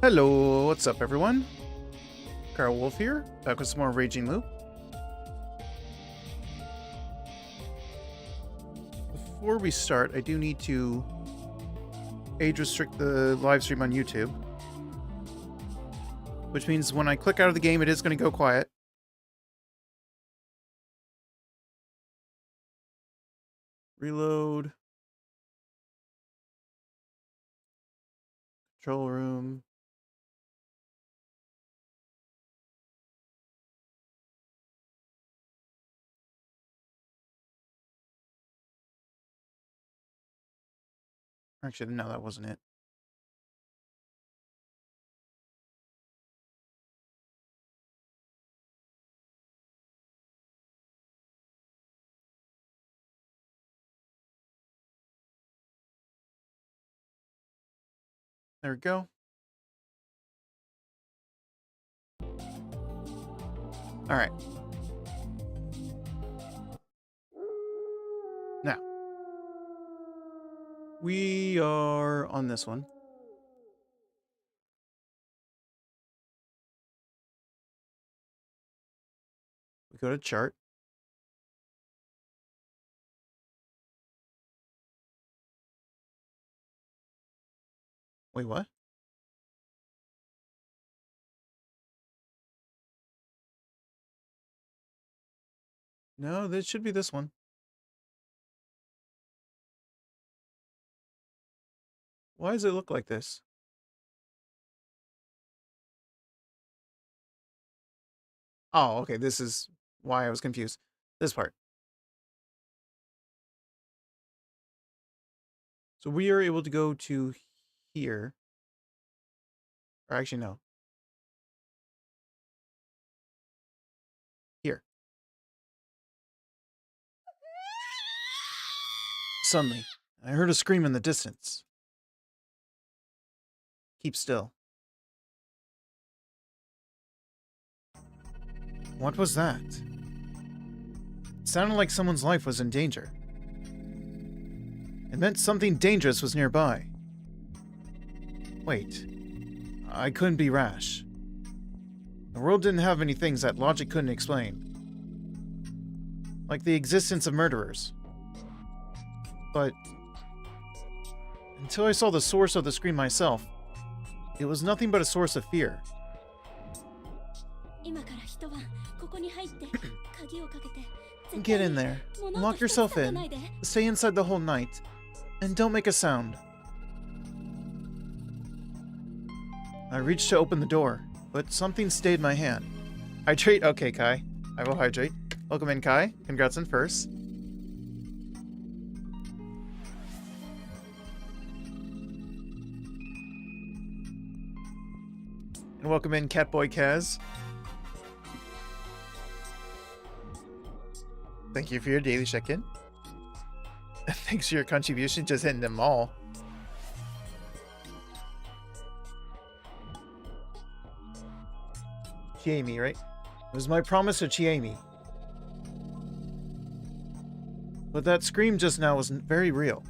Hello, what's up everyone? Carl Wolf here, back with some more Raging Loop. Before we start, I do need to age restrict the live stream on YouTube. Which means when I click out of the game, it is going to go quiet. Reload. Control room. Actually, no, that wasn't it. There we go. All right. Now, we are on this one. We go to chart. Wait, what? No, this should be this one. Why does it look like this? Oh, okay, this is why I was confused. This part. So we are able to go to here. Or actually, no. Here. Suddenly, I heard a scream in the distance. Keep still. What was that? It sounded like someone's life was in danger. It meant something dangerous was nearby. Wait. I couldn't be rash. The world didn't have many things that logic couldn't explain. Like the existence of murderers. But until I saw the source of the scream myself, it was nothing but a source of fear. Get in there. Lock yourself in. Stay inside the whole night. And don't make a sound. I reached to open the door, but something stayed my hand. Hydrate? Okay, Kai. I will hydrate. Welcome in, Kai. Congrats on first. And welcome in, Catboy Kaz. Thank you for your daily check-in. Thanks for your contribution, just hitting them all. Chiemi, right? It was my promise to Chiemi. But that scream just now was very real.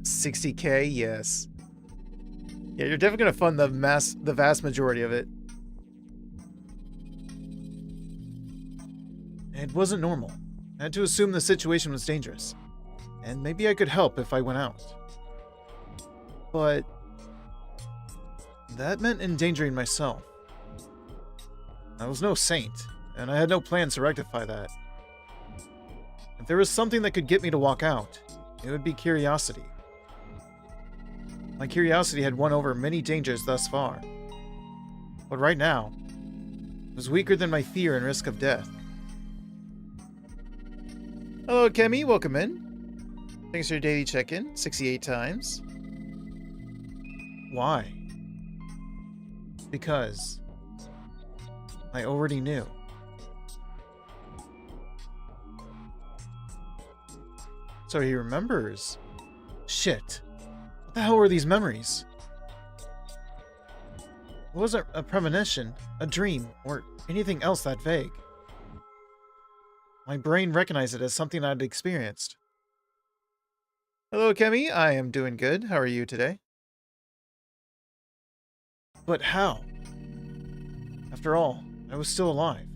60k, yes. Yeah, you're definitely gonna fund the vast majority of it. It wasn't normal. I had to assume the situation was dangerous. And maybe I could help if I went out. But that meant endangering myself. I was no saint, and I had no plans to rectify that. If there was something that could get me to walk out, it would be curiosity. My curiosity had won over many dangers thus far. But right now, it was weaker than my fear and risk of death. Hello, Kemi. Welcome in. Thanks for your daily check-in. 68 times. Why? Because I already knew. So he remembers. Shit. What the hell were these memories? It wasn't a premonition, a dream, or anything else that vague. My brain recognized it as something I'd experienced. Hello, Kemi. I am doing good. How are you today? But how? After all, I was still alive,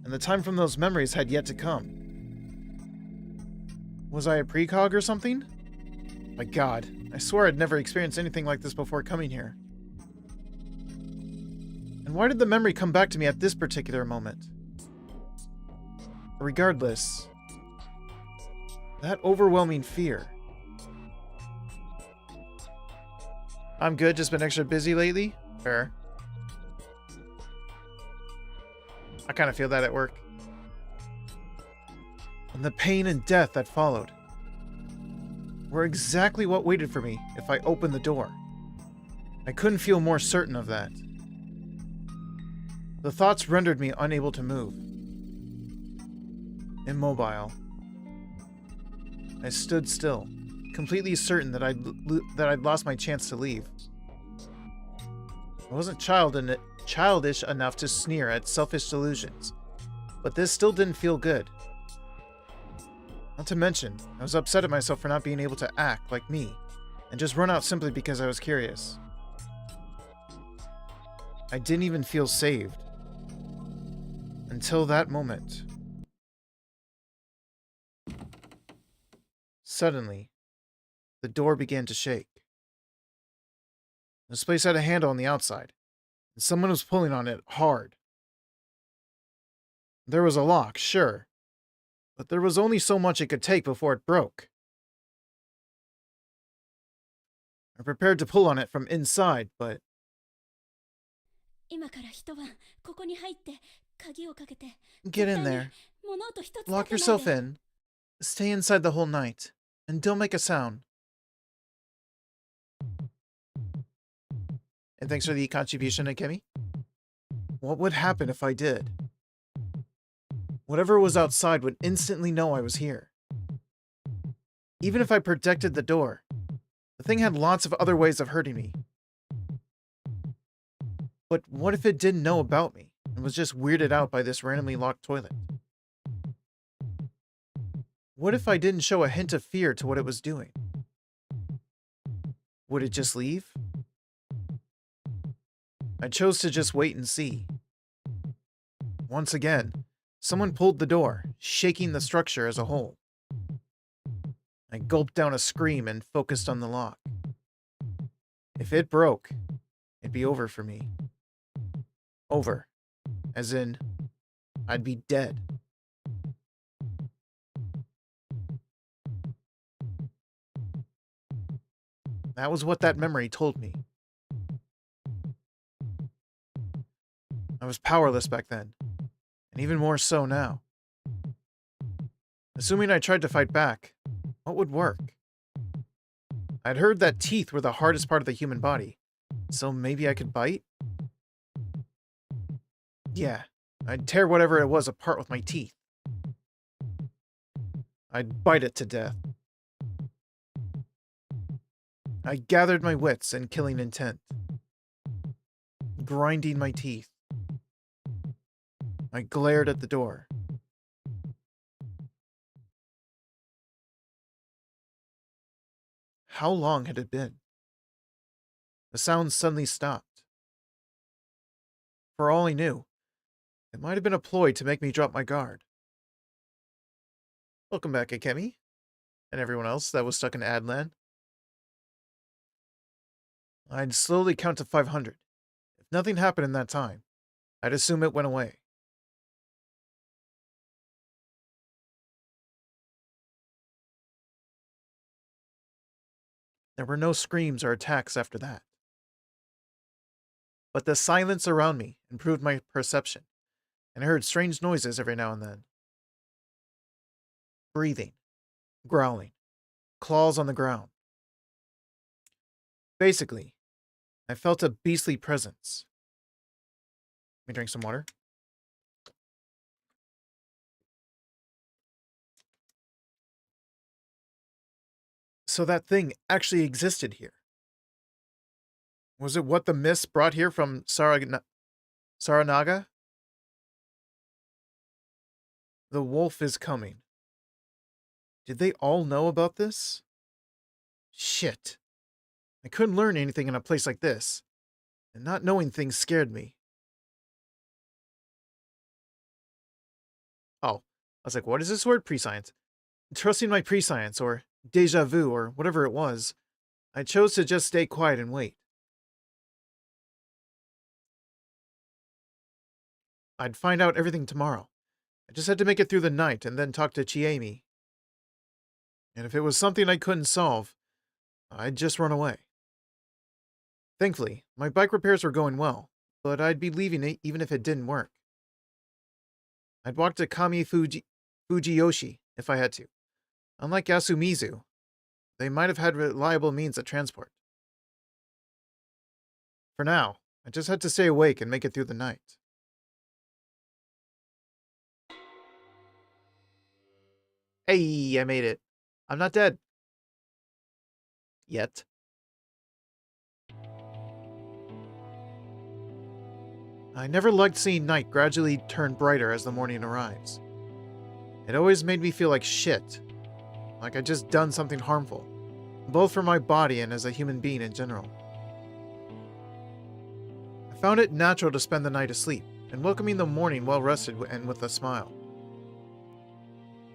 and the time from those memories had yet to come. Was I a precog or something? My god, I swear I'd never experienced anything like this before coming here. And why did the memory come back to me at this particular moment? Regardless, that overwhelming fear. I'm good, just been extra busy lately? Fair. I kind of feel that at work. And the pain and death that followed were exactly what waited for me if I opened the door. I couldn't feel more certain of that. The thoughts rendered me unable to move. Immobile. I stood still, completely certain that I'd lost my chance to leave. I wasn't childish enough to sneer at selfish delusions, but this still didn't feel good. Not to mention, I was upset at myself for not being able to act like me, and just run out simply because I was curious. I didn't even feel saved. Until that moment. Suddenly, the door began to shake. This place had a handle on the outside, and someone was pulling on it hard. There was a lock, sure, but there was only so much it could take before it broke. I prepared to pull on it from inside, but... Get in there. Lock yourself in. Stay inside the whole night, and don't make a sound. And thanks for the contribution, Akemi. What would happen if I did? Whatever was outside would instantly know I was here. Even if I protected the door, the thing had lots of other ways of hurting me. But what if it didn't know about me, and was just weirded out by this randomly locked toilet? What if I didn't show a hint of fear to what it was doing? Would it just leave? I chose to just wait and see. Once again, someone pulled the door, shaking the structure as a whole. I gulped down a scream and focused on the lock. If it broke, it'd be over for me. Over. As in, I'd be dead. That was what that memory told me. I was powerless back then, and even more so now. Assuming I tried to fight back, what would work? I'd heard that teeth were the hardest part of the human body, so maybe I could bite? Yeah, I'd tear whatever it was apart with my teeth. I'd bite it to death. I gathered my wits in killing intent, grinding my teeth. I glared at the door. How long had it been? The sound suddenly stopped. For all I knew, it might have been a ploy to make me drop my guard. Welcome back, Akemi, and everyone else that was stuck in Adland. I'd slowly count to 500. If nothing happened in that time, I'd assume it went away. There were no screams or attacks after that. But the silence around me improved my perception, and I heard strange noises every now and then. Breathing, growling, claws on the ground. Basically, I felt a beastly presence. Let me drink some water. So that thing actually existed here. Was it what the mists brought here from Saranaga? The wolf is coming. Did they all know about this? Shit. I couldn't learn anything in a place like this. and not knowing things scared me. Oh, I was like, what is this word? Prescience. Trusting my prescience, or deja vu, or whatever it was, I chose to just stay quiet and wait. I'd find out everything tomorrow. I just had to make it through the night and then talk to Chiemi. And if it was something I couldn't solve, I'd just run away. Thankfully, my bike repairs were going well, but I'd be leaving it even if it didn't work. I'd walk to Fujiyoshi if I had to. Unlike Yasumizu, they might have had reliable means of transport. For now, I just had to stay awake and make it through the night. Hey, I made it. I'm not dead. Yet. I never liked seeing night gradually turn brighter as the morning arrives. It always made me feel like shit. Like I'd just done something harmful. Both for my body and as a human being in general. I found it natural to spend the night asleep, and welcoming the morning well-rested and with a smile.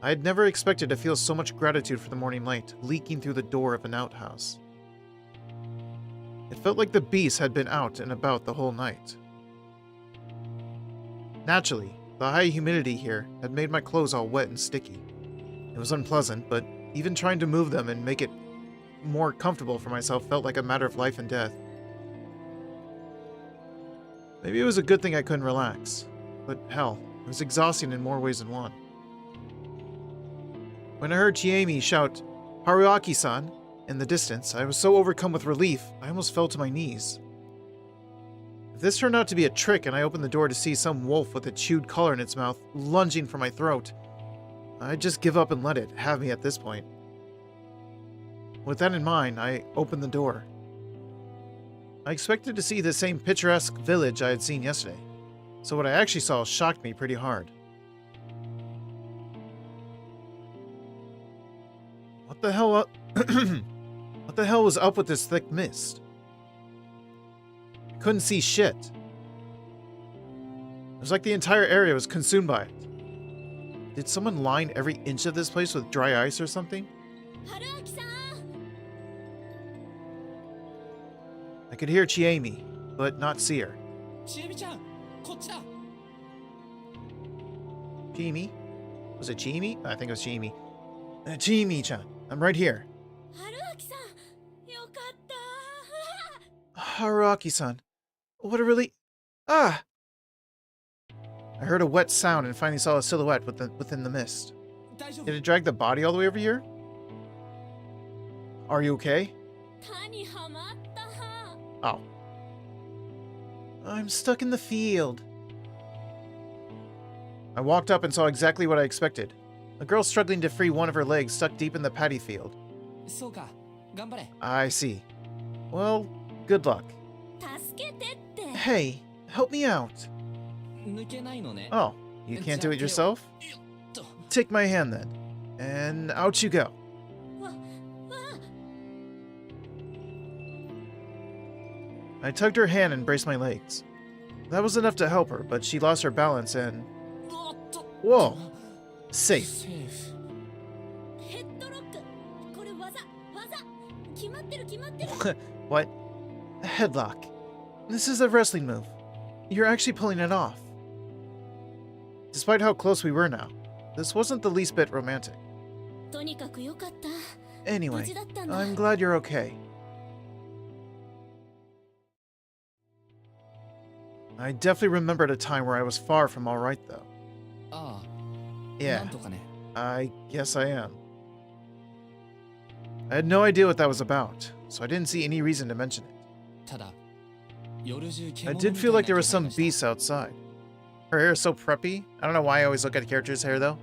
I had never expected to feel so much gratitude for the morning light leaking through the door of an outhouse. It felt like the beast had been out and about the whole night. Naturally, the high humidity here had made my clothes all wet and sticky. It was unpleasant, but even trying to move them and make it more comfortable for myself felt like a matter of life and death. Maybe it was a good thing I couldn't relax, but hell, it was exhausting in more ways than one. When I heard Chiemi shout, "Haruaki-san," in the distance, I was so overcome with relief, I almost fell to my knees. If this turned out to be a trick and I opened the door to see some wolf with a chewed collar in its mouth lunging for my throat, I'd just give up and let it have me at this point. With that in mind, I opened the door. I expected to see the same picturesque village I had seen yesterday, so what I actually saw shocked me pretty hard. What the hell? What the hell was up with this thick mist? I couldn't see shit. It was like the entire area was consumed by it. Did someone line every inch of this place with dry ice or something? I could hear Chiemi, but not see her. Chiemi? Was it Chiemi? I think it was Chiemi. Chiemi-chan, I'm right here. Haruaki-san. What a really... Ah! I heard a wet sound and finally saw a silhouette within the mist. Did it drag the body all the way over here? Are you okay? Oh. I'm stuck in the field. I walked up and saw exactly what I expected. A girl struggling to free one of her legs stuck deep in the paddy field. I see. Well, good luck. Hey, help me out. Oh, you can't do it yourself? Take my hand then, and out you go. I tugged her hand and braced my legs. That was enough to help her, but she lost her balance and... Whoa! Safe. What? A headlock. This is a wrestling move. You're actually pulling it off. Despite how close we were now, this wasn't the least bit romantic. Anyway, I'm glad you're okay. I definitely remembered a time where I was far from alright though. Yeah, I guess I am. I had no idea what that was about, so I didn't see any reason to mention it. I did feel like there was some beast outside. Her hair is so preppy. I don't know why I always look at a character's hair though.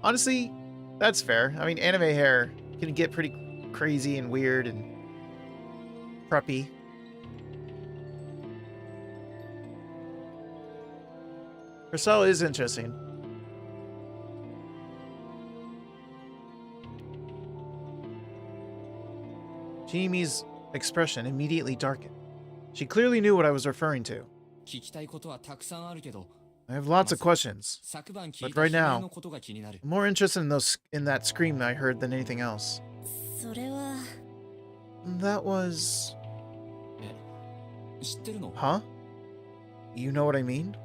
Honestly, that's fair. I mean, anime hair can get pretty crazy and weird and preppy. Her style is interesting. Chiemi's expression immediately darkened. She clearly knew what I was referring to. I have lots of questions, but right now, I'm more interested in that scream I heard than anything else. That was... Huh? You know what I mean?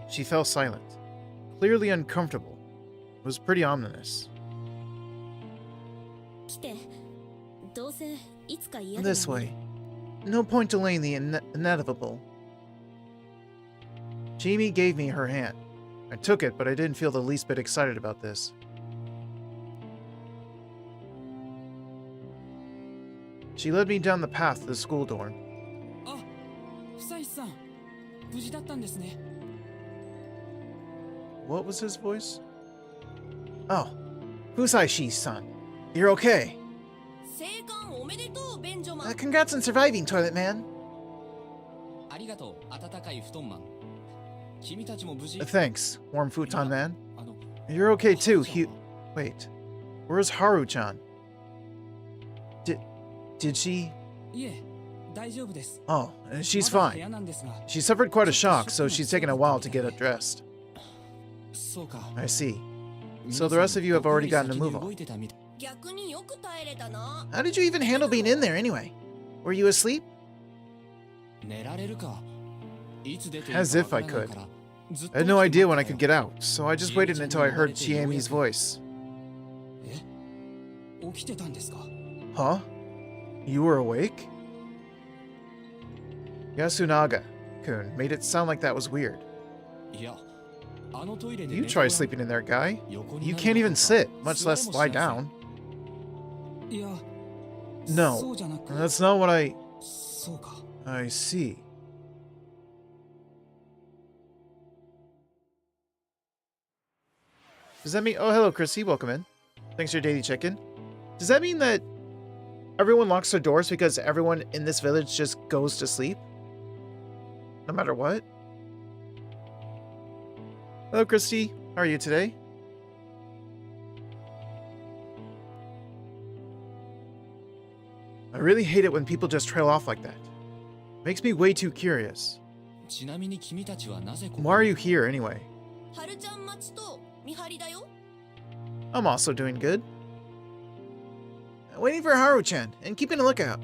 She fell silent, clearly uncomfortable. It was pretty ominous. This way. No point delaying the inevitable. Jamie gave me her hand. I took it, but I didn't feel the least bit excited about this. She led me down the path to the school dorm. What was his voice? Oh, Fusaishi-san. You're okay. Congrats on surviving, Toilet Man. Thanks, Warm Futon Man. You're okay too, Wait, where's Haru-chan? Did she? Oh, she's fine. She suffered quite a shock, so she's taken a while to get undressed. I see. So the rest of you have already gotten a move on. How did you even handle being in there anyway? Were you asleep? As if I could. I had no idea when I could get out, so I just waited until I heard Chiemi's voice. Huh? You were awake? Yasunaga-kun made it sound like that was weird. You try sleeping in there, guy. You can't even sit, much less lie down. No, that's not what I see. Does that mean... Oh, hello, Chrissy. Welcome in. Thanks for your daily check-in. Does that mean that everyone locks their doors because everyone in this village just goes to sleep? No matter what? Hello, Christy. How are you today? I really hate it when people just trail off like that. Makes me way too curious. Why are you here, anyway? I'm also doing good. Waiting for Haru-chan and keeping a lookout.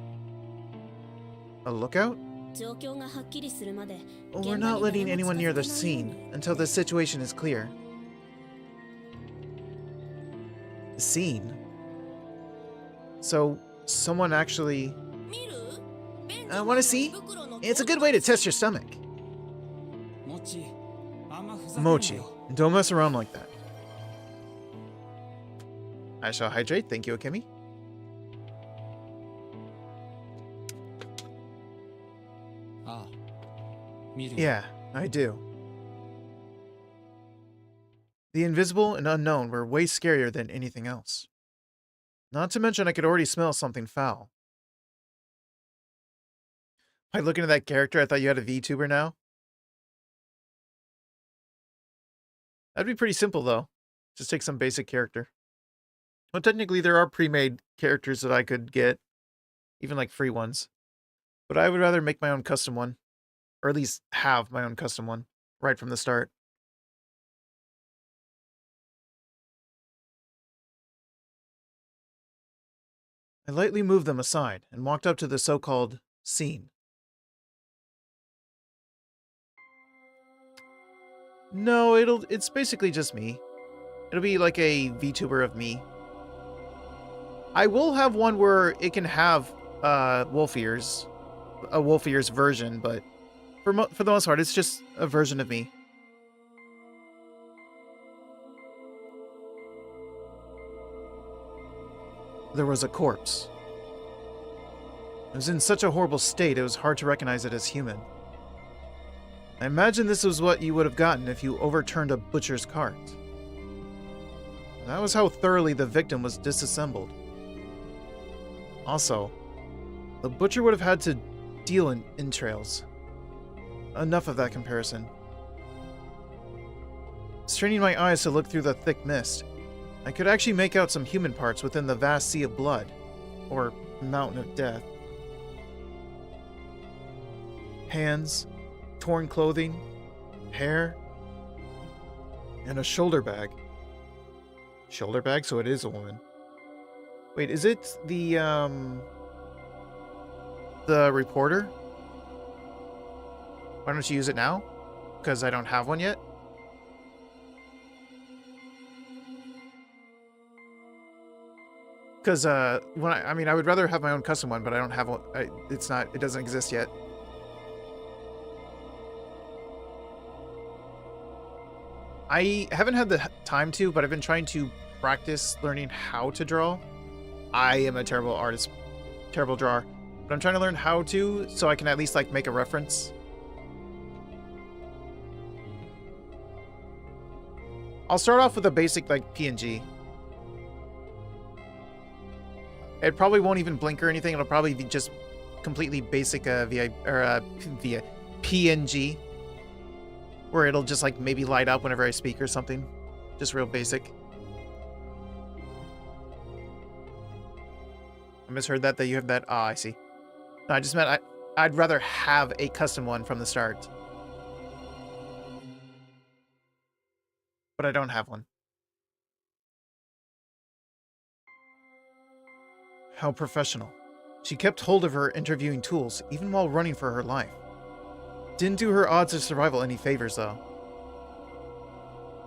A lookout? We're not letting anyone near the scene until the situation is clear. The scene? So, someone actually... Want to see? It's a good way to test your stomach. Mochi, don't mess around like that. I shall hydrate, thank you, Akemi. Yeah, I do. The invisible and unknown were way scarier than anything else. Not to mention I could already smell something foul. By looking at that character, I thought you had a VTuber now. That'd be pretty simple, though. Just take some basic character. Well, technically, there are pre-made characters that I could get. Even, like, free ones. But I would rather make my own custom one. Or at least have my own custom one. Right from the start. I lightly moved them aside and walked up to the so-called scene. No, it's basically just me. It'll be like a VTuber of me. I will have one where it can have wolf ears, a wolf ears version, but for the most part, it's just a version of me. There was a corpse. It was in such a horrible state, it was hard to recognize it as human. I imagine this was what you would have gotten if you overturned a butcher's cart. That was how thoroughly the victim was disassembled. Also, the butcher would have had to deal in entrails. Enough of that comparison. Straining my eyes to look through the thick mist, I could actually make out some human parts within the vast sea of blood. or mountain of death. Hands, torn clothing, hair, and a shoulder bag. Shoulder bag, so it is a woman. Wait, is it the reporter? Why don't you use it now? Because I don't have one yet? Because when I mean, I would rather have my own custom one, but I don't have one. It doesn't exist yet. I haven't had the time to, but I've been trying to practice learning how to draw. I am a terrible artist, terrible drawer, but I'm trying to learn how to, so I can at least like make a reference. I'll start off with a basic like PNG. It probably won't even blink or anything. It'll probably be just completely basic via PNG, where it'll just like maybe light up whenever I speak or something. Just real basic. I misheard that you have that. Ah, I see. No, I just meant I'd rather have a custom one from the start. But I don't have one. How professional. She kept hold of her interviewing tools, even while running for her life. Didn't do her odds of survival any favors, though.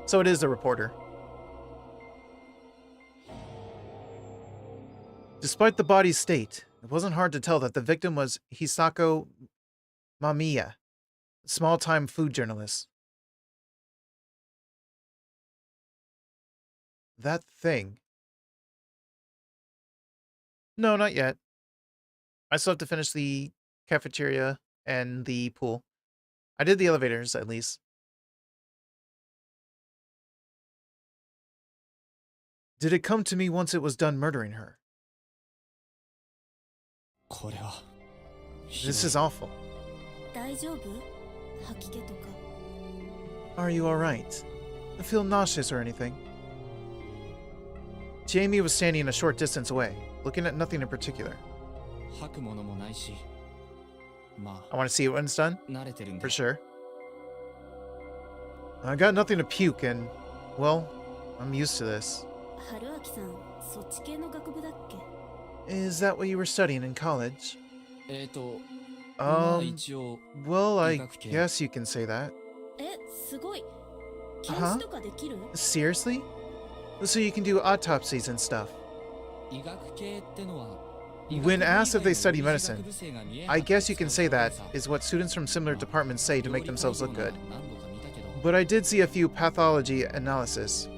So it is the reporter. Despite the body's state, it wasn't hard to tell that the victim was Hisako Mamiya, a small-time food journalist. That thing. No, not yet. I still have to finish the cafeteria and the pool. I did the elevators, at least. Did it come to me once it was done murdering her? This is awful. Are you alright? I feel nauseous or anything. Jamie was standing a short distance away, looking at nothing in particular. I want to see it when it's done, for sure. I got nothing to puke and, well, I'm used to this. Is that what you were studying in college? Well, I guess you can say that. Huh? Seriously? So you can do autopsies and stuff. When asked if they study medicine, I guess you can say that is what students from similar departments say to make themselves look good. But I did see a few pathology analysis.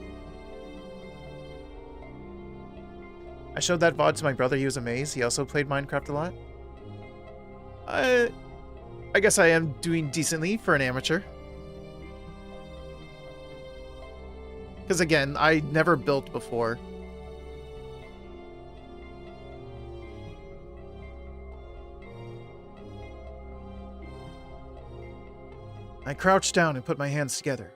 I showed that VOD to my brother. He was amazed. He also played Minecraft a lot. I guess I am doing decently for an amateur. Because again, I never built before. I crouched down and put my hands together.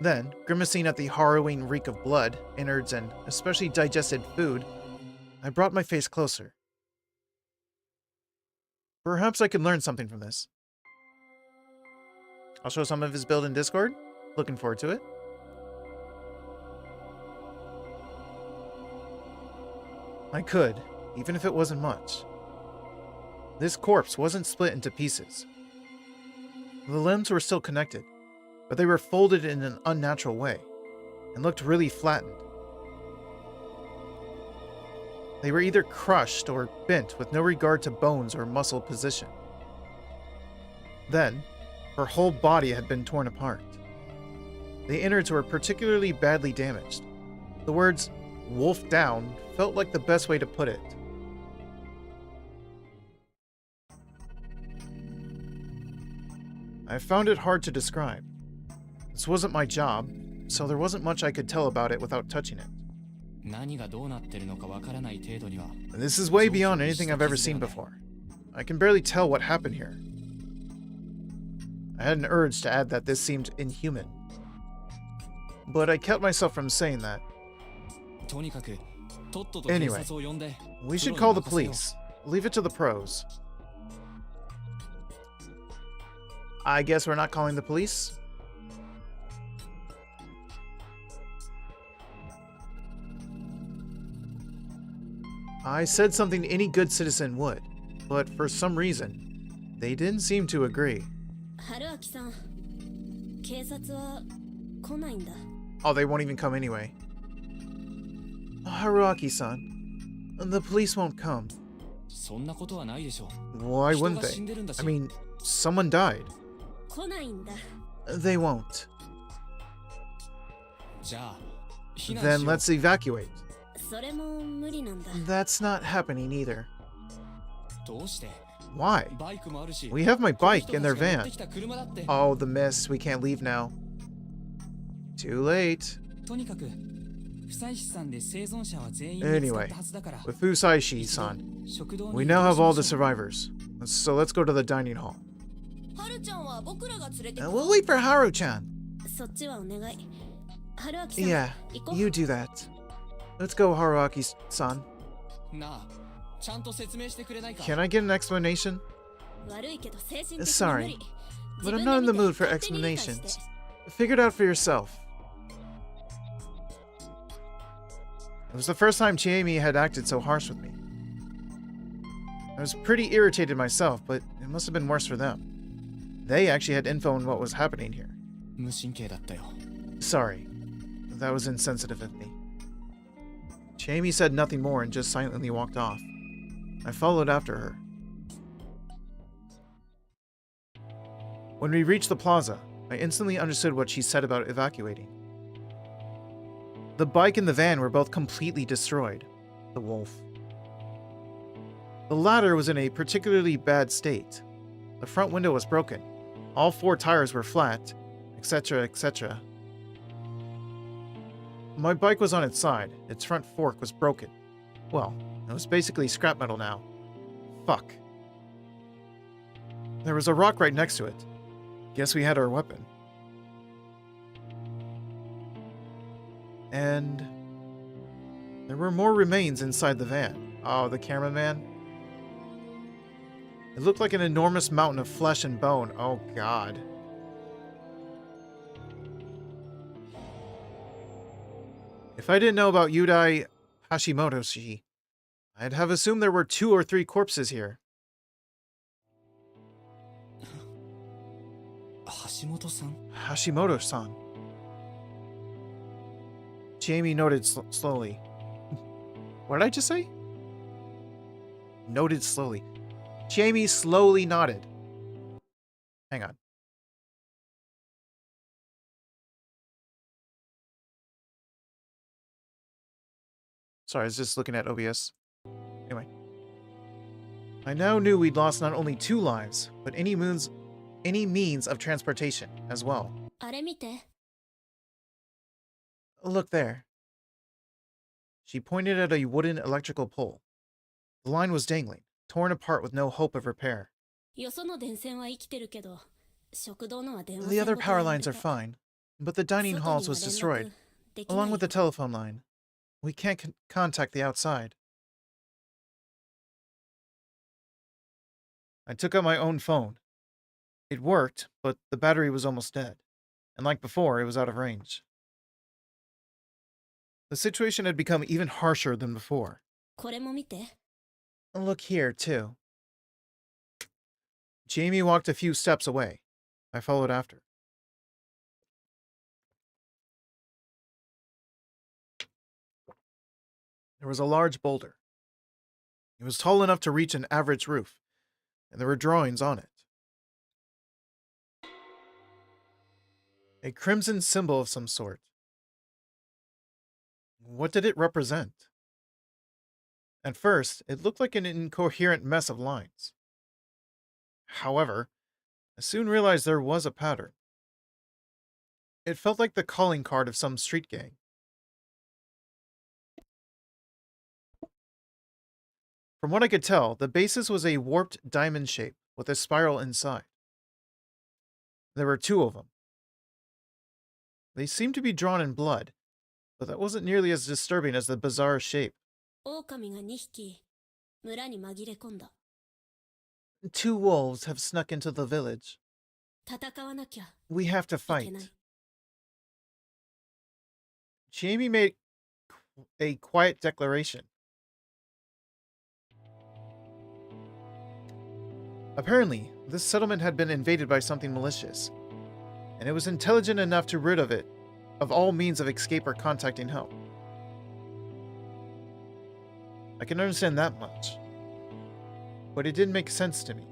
Then, grimacing at the harrowing reek of blood, innards, and especially digested food, I brought my face closer. Perhaps I could learn something from this. I'll show some of his build in Discord. Looking forward to it. I could, even if it wasn't much. This corpse wasn't split into pieces. The limbs were still connected, but they were folded in an unnatural way, and looked really flattened. They were either crushed or bent with no regard to bones or muscle position. Then, her whole body had been torn apart. The innards were particularly badly damaged. The words, "wolf down," felt like the best way to put it. I found it hard to describe. This wasn't my job, so there wasn't much I could tell about it without touching it. This is way beyond anything I've ever seen before. I can barely tell what happened here. I had an urge to add that this seemed inhuman, but I kept myself from saying that. Anyway, we should call the police. Leave it to the pros. I guess we're not calling the police? I said something any good citizen would, but for some reason, they didn't seem to agree. Oh, they won't even come anyway. Haruaki-san, the police won't come. Why wouldn't they? I mean, someone died. They won't. Then let's evacuate. That's not happening either. Why? We have my bike in their van. Oh, the mist. We can't leave now. Too late. Anyway, with Fusaishi-san, we now have all the survivors. So let's go to the dining hall. We'll wait for Haru-chan. Yeah, you do that. Let's go, Haruaki-san. Can I get an explanation? Sorry, but I'm not in the mood for explanations. Figure it out for yourself. It was the first time Chiemi had acted so harsh with me. I was pretty irritated myself, but it must have been worse for them. They actually had info on what was happening here. Sorry, that was insensitive of me. Chiemi said nothing more and just silently walked off. I followed after her. When we reached the plaza, I instantly understood what she said about evacuating. The bike and the van were both completely destroyed. The wolf. The latter was in a particularly bad state. The front window was broken. All 4 tires were flat, etc., etc. My bike was on its side. Its front fork was broken. Well, it was basically scrap metal now. Fuck. There was a rock right next to it. Guess we had our weapon. And there were more remains inside the van. Oh, the cameraman. It looked like an enormous mountain of flesh and bone. Oh, God. If I didn't know about Yudai Hashimoto-shi, I'd have assumed there were 2 or 3 corpses here. Hashimoto-san. Jamie noted slowly. What did I just say? Noted slowly. Jamie slowly nodded. Hang on. Sorry, I was just looking at OBS. Anyway. I now knew we'd lost not only 2 lives, but any means of transportation as well. Look there. She pointed at a wooden electrical pole. The line was dangling, torn apart with no hope of repair. The other power lines are fine, but the dining halls was destroyed, along with the telephone line. We can't contact the outside. I took out my own phone. It worked, but the battery was almost dead, and like before, it was out of range. The situation had become even harsher than before. Look here, too. Jamie walked a few steps away. I followed after. There was a large boulder. It was tall enough to reach an average roof, and there were drawings on it. A crimson symbol of some sort. What did it represent? At first, it looked like an incoherent mess of lines. However, I soon realized there was a pattern. It felt like the calling card of some street gang. From what I could tell, the basis was a warped diamond shape with a spiral inside. There were 2 of them. They seemed to be drawn in blood, but that wasn't nearly as disturbing as the bizarre shape. Two wolves have snuck into the village. We have to fight. Jamie made a quiet declaration. Apparently, this settlement had been invaded by something malicious, and it was intelligent enough to rid of it of all means of escape or contacting help. I can understand that much, but it didn't make sense to me.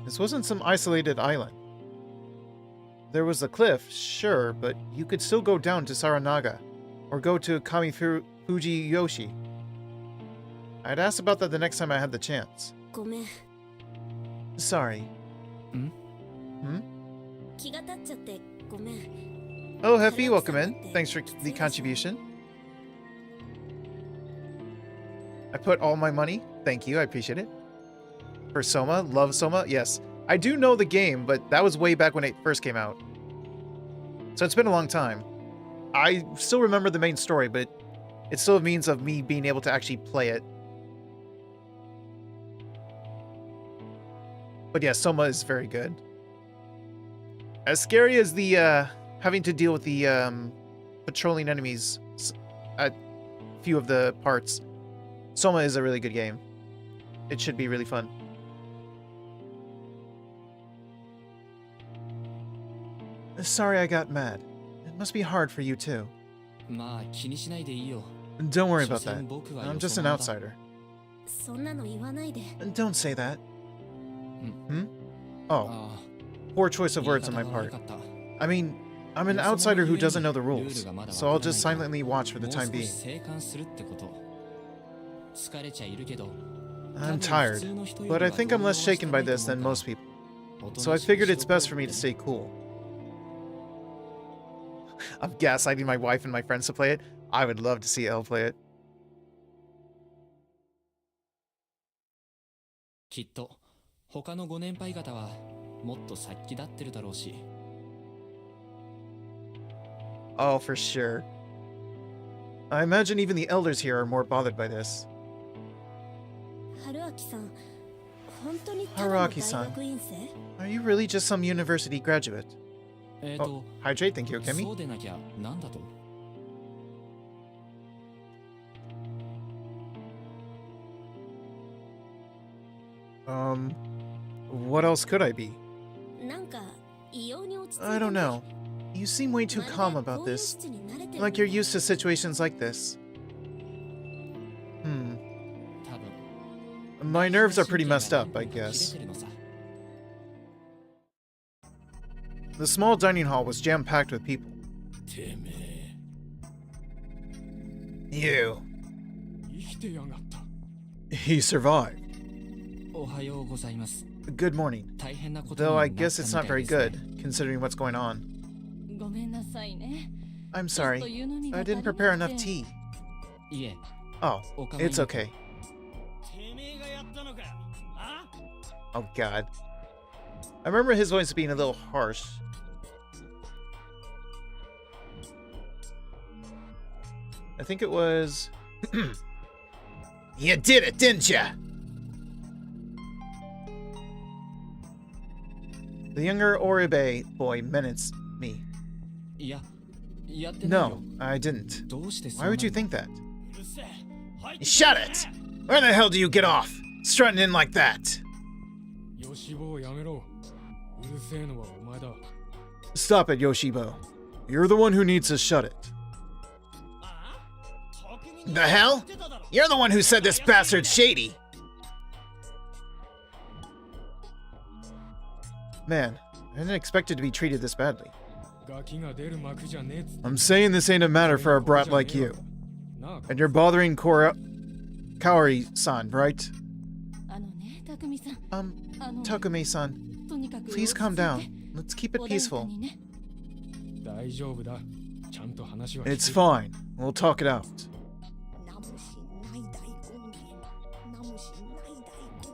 This wasn't some isolated island. There was a cliff, sure, but you could still go down to Saranaga, or go to Fujiyoshi. I'd ask about that the next time I had the chance. Sorry. Hmm? Oh, Heffy, welcome in. Thanks for the contribution. I put all my money. Thank you, I appreciate it. For Soma, love Soma. Yes, I do know the game, but that was way back when it first came out. So it's been a long time. I still remember the main story, but it's still a means of me being able to actually play it. But yeah, Soma is very good. As scary as the having to deal with the patrolling enemies at a few of the parts, Soma is a really good game. It should be really fun. Sorry I got mad. It must be hard for you too. Don't worry about that. I'm just an outsider. Don't say that. Oh. Poor choice of words on my part. I mean, I'm an outsider who doesn't know the rules, so I'll just silently watch for the time being. I'm tired, but I think I'm less shaken by this than most people, so I figured it's best for me to stay cool. I'm gaslighting my wife and my friends to play it. I would love to see Elle play it. Oh, for sure. I imagine even the elders here are more bothered by this. Haruaki-san, are you really just some university graduate? Oh, hydrate, thank you, Kemi. What else could I be? I don't know. You seem way too calm about this. Like you're used to situations like this. My nerves are pretty messed up, I guess. The small dining hall was jam-packed with people. You. He survived. Good morning. Though I guess it's not very good, considering what's going on. I'm sorry. I didn't prepare enough tea. Oh, it's okay. Oh god. I remember his voice being a little harsh. I think it was... You did it, didn't ya? The younger Oribe boy menaced me. No, I didn't. Why would you think that? Shut it! Where the hell do you get off? Strutting in like that? Stop it, Yoshibo. You're the one who needs to shut it. The hell? You're the one who said this bastard's shady. Man, I didn't expect it to be treated this badly. I'm saying this ain't a matter for a brat like you. And you're bothering Kaori-san, right? Takumi-san, please calm down. Let's keep it peaceful. It's fine. We'll talk it out.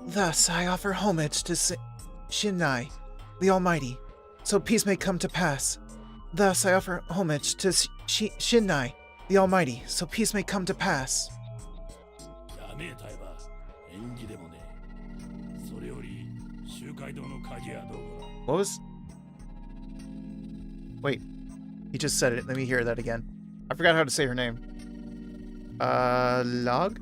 Thus, I offer homage to Shinai, the Almighty, so peace may come to pass. Thus, I offer homage to Shinai, the Almighty, so peace may come to pass. What was... Wait. He just said it. Let me hear that again. I forgot how to say her name. Log?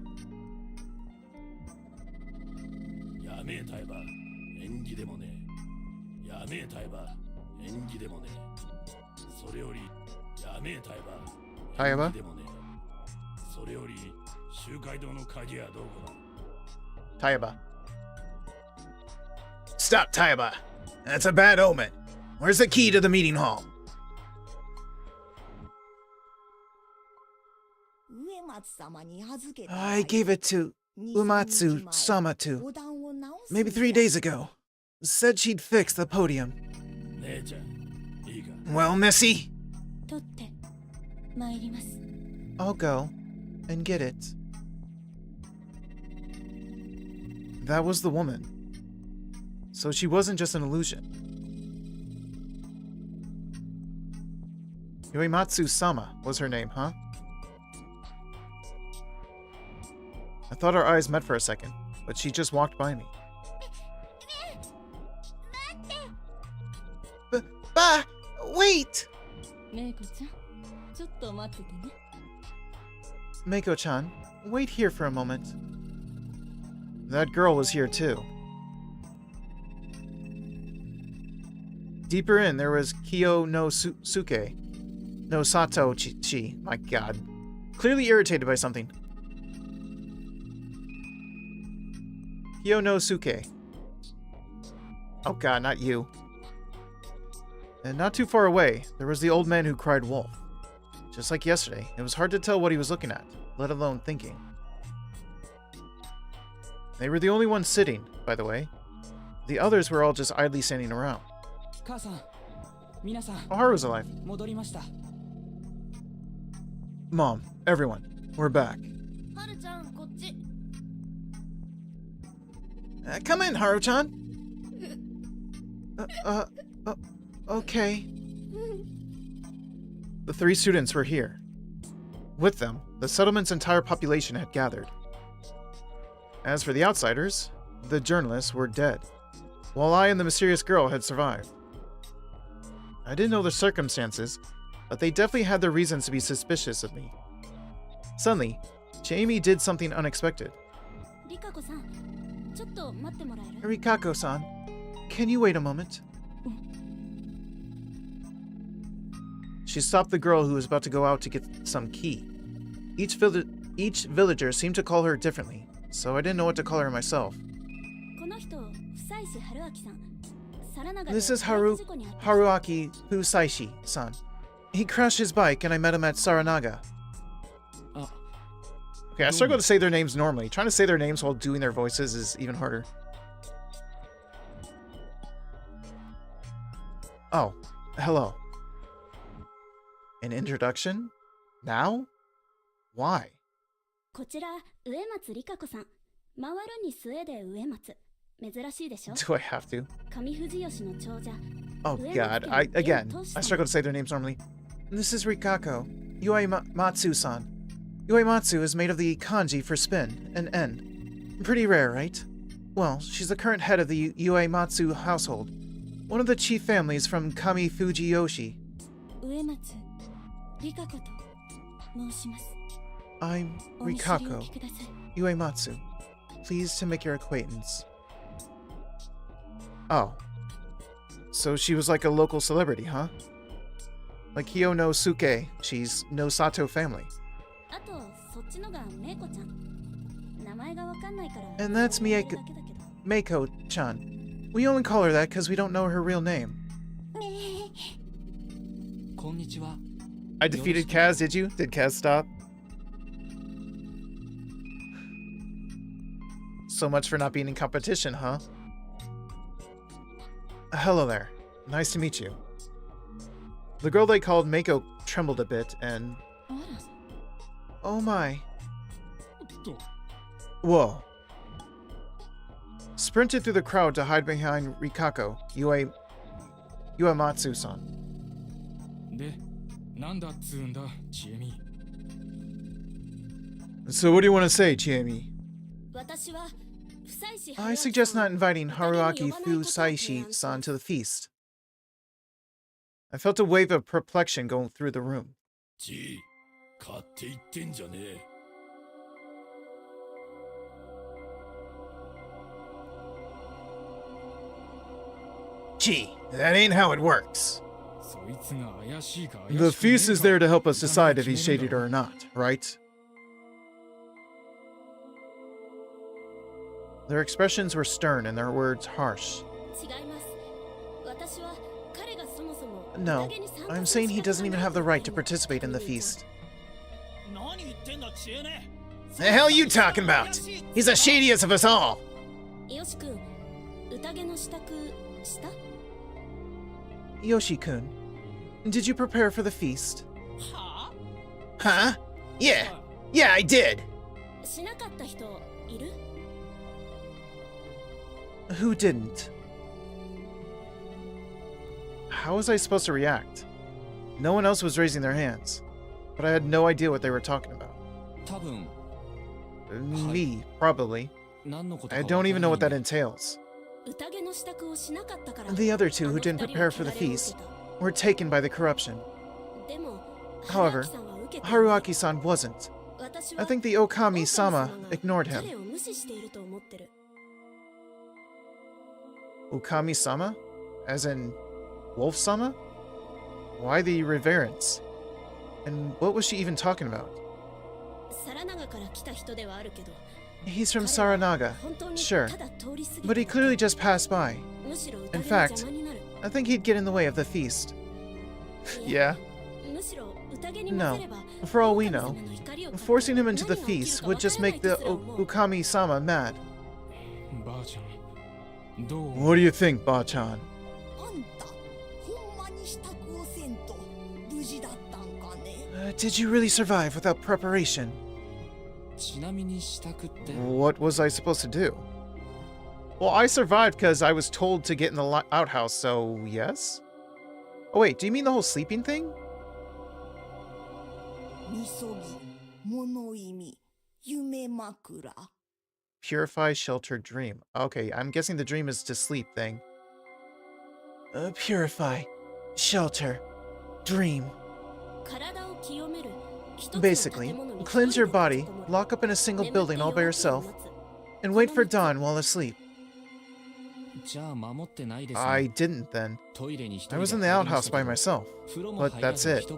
Tayaba? Tayaba. Stop, Tayaba. That's a bad omen. Where's the key to the meeting hall? I gave it to Uematsu-sama maybe 3 days ago. Said she'd fix the podium. Well, Missy? I'll go and get it. That was the woman. So she wasn't just an illusion. Uematsu-sama was her name, huh? I thought our eyes met for a second, but she just walked by me. Bah! Wait! Meiko-chan, wait here for a moment. That girl was here too. Deeper in, there was Kyo no Suke. No Sato Chi. My god. Clearly irritated by something. Kyo no Suke. Oh god, not you. And not too far away, there was the old man who cried wolf. Just like yesterday, it was hard to tell what he was looking at, let alone thinking. They were the only ones sitting, by the way. The others were all just idly standing around. Oh, Haru's alive. Mom, everyone, we're back. Come in, Haru-chan. Okay. The 3 students were here. With them, the settlement's entire population had gathered. As for the outsiders, the journalists were dead, while I and the mysterious girl had survived. I didn't know the circumstances, but they definitely had their reasons to be suspicious of me. Suddenly, Jamie did something unexpected. Rikako-san, can you wait a moment? She stopped the girl who was about to go out to get some key. Each villager seemed to call her differently, so I didn't know what to call her myself. This is Haruaki Fusaishi-san. He crashed his bike and I met him at Saranaga. Okay, I struggle to say their names normally. Trying to say their names while doing their voices is even harder. Oh, hello. An introduction? Now? Why? Do I have to? Oh god, I struggle to say their names normally. This is Rikako, Uematsu-san. Uematsu is made of the kanji for spin and end. Pretty rare, right? Well, she's the current head of the Uematsu household, one of the chief families from Kami Fujiyoshi. I'm Rikako, Uematsu. Pleased to make your acquaintance. Oh. So she was like a local celebrity, huh? Like Kyo no Suke, she's no Sato family. And that's Meiko-chan. We only call her that because we don't know her real name. I defeated Kaz, did you? Did Kaz stop? So much for not being in competition, huh? Hello there. Nice to meet you. The girl they called Meiko trembled a bit and... Oh my. Whoa. Sprinted through the crowd to hide behind Rikako, Uematsu-san. So what do you want to say, Chiemi? I suggest not inviting Haruaki Fusaishi-san to the feast. I felt a wave of perplexion going through the room. Gee, that ain't how it works. The feast is there to help us decide if he's shaded or not, right? Their expressions were stern and their words harsh. No, I'm saying he doesn't even have the right to participate in the feast. The hell are you talking about? He's the shadiest of us all! Yoshi-kun, did you prepare for the feast? Huh? Yeah, I did! Who didn't? How was I supposed to react? No one else was raising their hands, but I had no idea what they were talking about. Me, probably. I don't even know what that entails. The other two who didn't prepare for the feast were taken by the corruption. However, Haruaki-san wasn't. I think the Okami-sama ignored him. Okami-sama? As in Wolf-sama? Why the reverence? And what was she even talking about? He's from Saranaga, sure, but he clearly just passed by. In fact, I think he'd get in the way of the feast. Yeah? No, for all we know, forcing him into the feast would just make the Okami-sama mad. What do you think, Ba-chan? Did you really survive without preparation? What was I supposed to do? Well, I survived because I was told to get in the outhouse, so yes? Oh wait, do you mean the whole sleeping thing? Purify, shelter, dream. Okay, I'm guessing the dream is to sleep thing. Purify, shelter, dream. Basically, cleanse your body, lock up in a single building all by yourself, and wait for dawn while asleep. I didn't then. I was in the outhouse by myself, but that's it.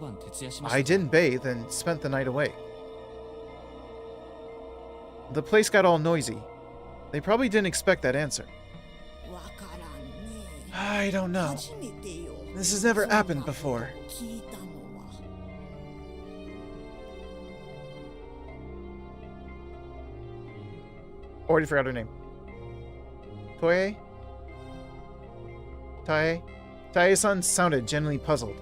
I didn't bathe and spent the night awake. The place got all noisy. They probably didn't expect that answer. I don't know. This has never happened before. Already forgot her name. Toei? Tae? Tae-san sounded genuinely puzzled.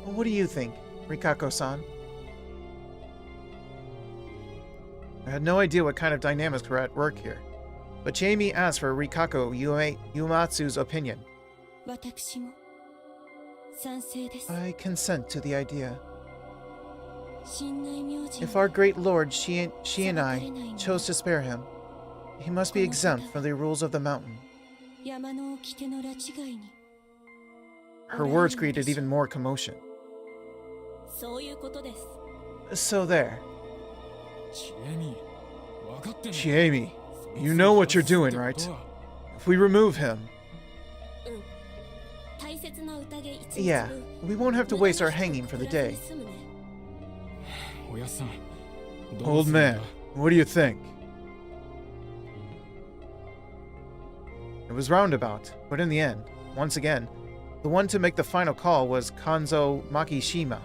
What do you think, Rikako-san? I had no idea what kind of dynamics were at work here, but Chiemi asked for Rikako Yumatsu's opinion. I consent to the idea. If our great lord, she and I, chose to spare him, he must be exempt from the rules of the mountain. Her words created even more commotion. So there. Chiemi, you know what you're doing, right? If we remove him... Yeah, we won't have to waste our hanging for the day. Old man, what do you think? It was roundabout, but in the end, once again, the one to make the final call was Kanzo Makishima.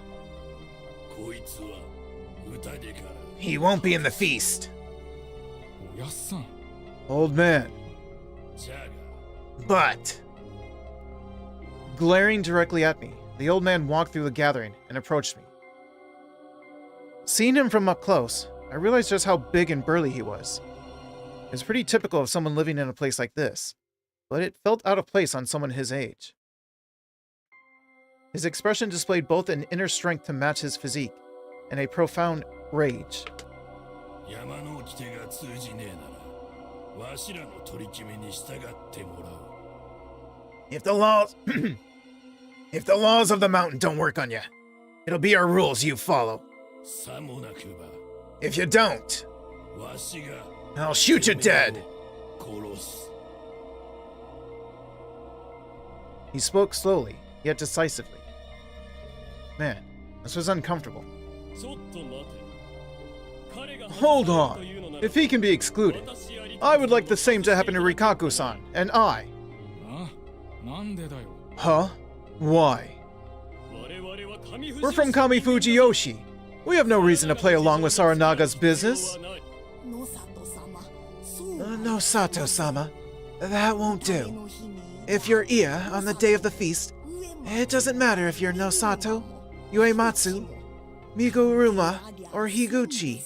He won't be in the feast. Old man. But... Glaring directly at me, the old man walked through the gathering and approached me. Seeing him from up close, I realized just how big and burly he was. It was pretty typical of someone living in a place like this, but it felt out of place on someone his age. His expression displayed both an inner strength to match his physique, in a profound rage. If the laws if the laws of the mountain don't work on you, it'll be our rules you follow. If you don't, I'll shoot you dead. He spoke slowly, yet decisively. Man, this was uncomfortable. Hold on. If he can be excluded, I would like the same to happen to Rikaku-san, and I. Huh? Why? We're from Kami Fujiyoshi. We have no reason to play along with Saranaga's business. No, Sato-sama. That won't do. If you're Iya on the day of the feast, it doesn't matter if you're Nosato, Uematsu, Miguruma, or Higuchi.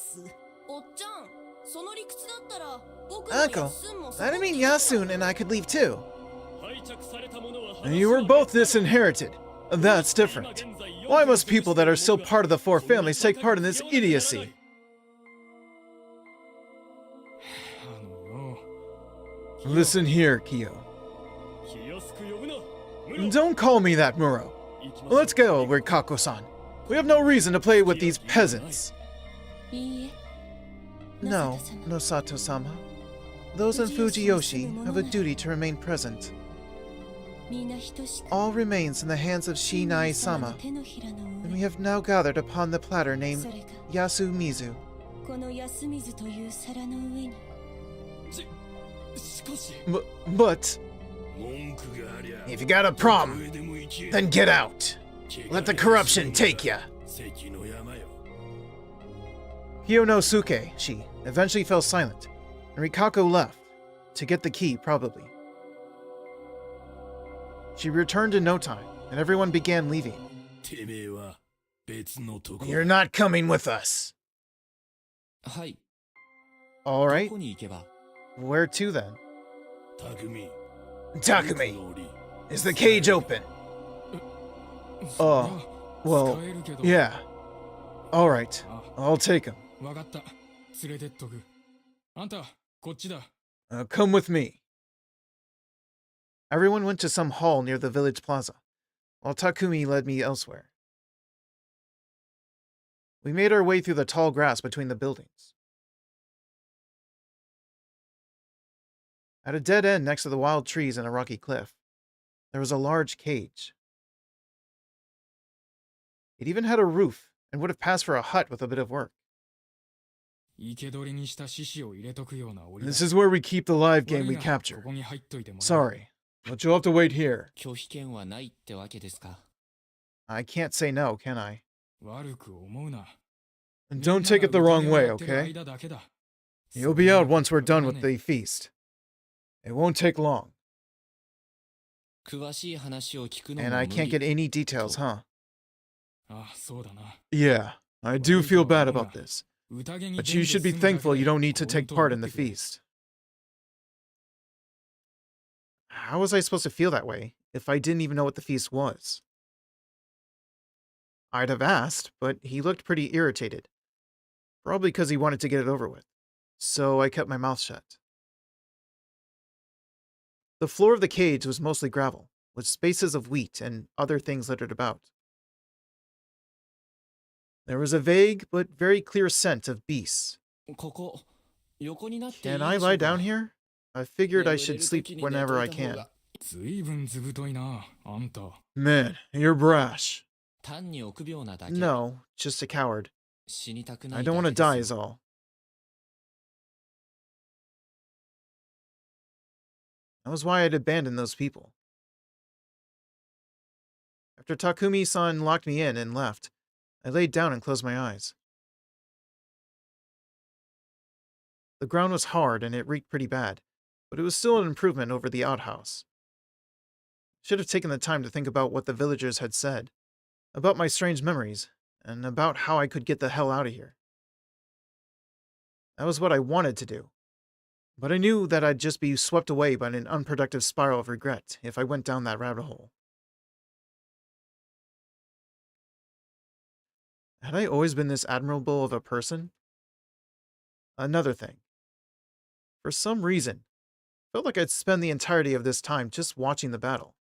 Uncle, I didn't mean Yasun and I could leave too. You were both disinherited. That's different. Why must people that are still part of the four families take part in this idiocy? Listen here, Kyo. Don't call me that, Muro. Let's go, Rikaku-san. We have no reason to play with these peasants. No, Nosato-sama. Those in Fujiyoshi have a duty to remain present. All remains in the hands of Shinai-sama, and we have now gathered upon the platter named Yasumizu. But if you got a problem, then get out. Let the corruption take ya. Hyonosuke, she, eventually fell silent, and Rikaku left, to get the key, probably. She returned in no time, and everyone began leaving. You're not coming with us. Alright. Where to then? Takumi, is the cage open? Well, yeah. Alright, I'll take him. Come with me. Everyone went to some hall near the village plaza, while Takumi led me elsewhere. We made our way through the tall grass between the buildings. At a dead end next to the wild trees and a rocky cliff, there was a large cage. It even had a roof and would have passed for a hut with a bit of work. This is where we keep the live game we capture. Sorry, but you'll have to wait here. I can't say no, can I? And don't take it the wrong way, okay? You'll be out once we're done with the feast. It won't take long. And I can't get any details, huh? Yeah, I do feel bad about this. But you should be thankful you don't need to take part in the feast. How was I supposed to feel that way if I didn't even know what the feast was? I'd have asked, but he looked pretty irritated. Probably because he wanted to get it over with. So I kept my mouth shut. The floor of the cage was mostly gravel, with spaces of wheat and other things littered about. There was a vague but very clear scent of beasts. Can I lie down here? I figured I should sleep whenever I can. Man, you're brash. No, just a coward. I don't want to die is all. That was why I'd abandoned those people. After Takumi-san locked me in and left, I laid down and closed my eyes. The ground was hard and it reeked pretty bad, but it was still an improvement over the outhouse. Should have taken the time to think about what the villagers had said, about my strange memories, and about how I could get the hell out of here. That was what I wanted to do. But I knew that I'd just be swept away by an unproductive spiral of regret if I went down that rabbit hole. Had I always been this admirable of a person? Another thing. For some reason, felt like I'd spend the entirety of this time just watching the battle.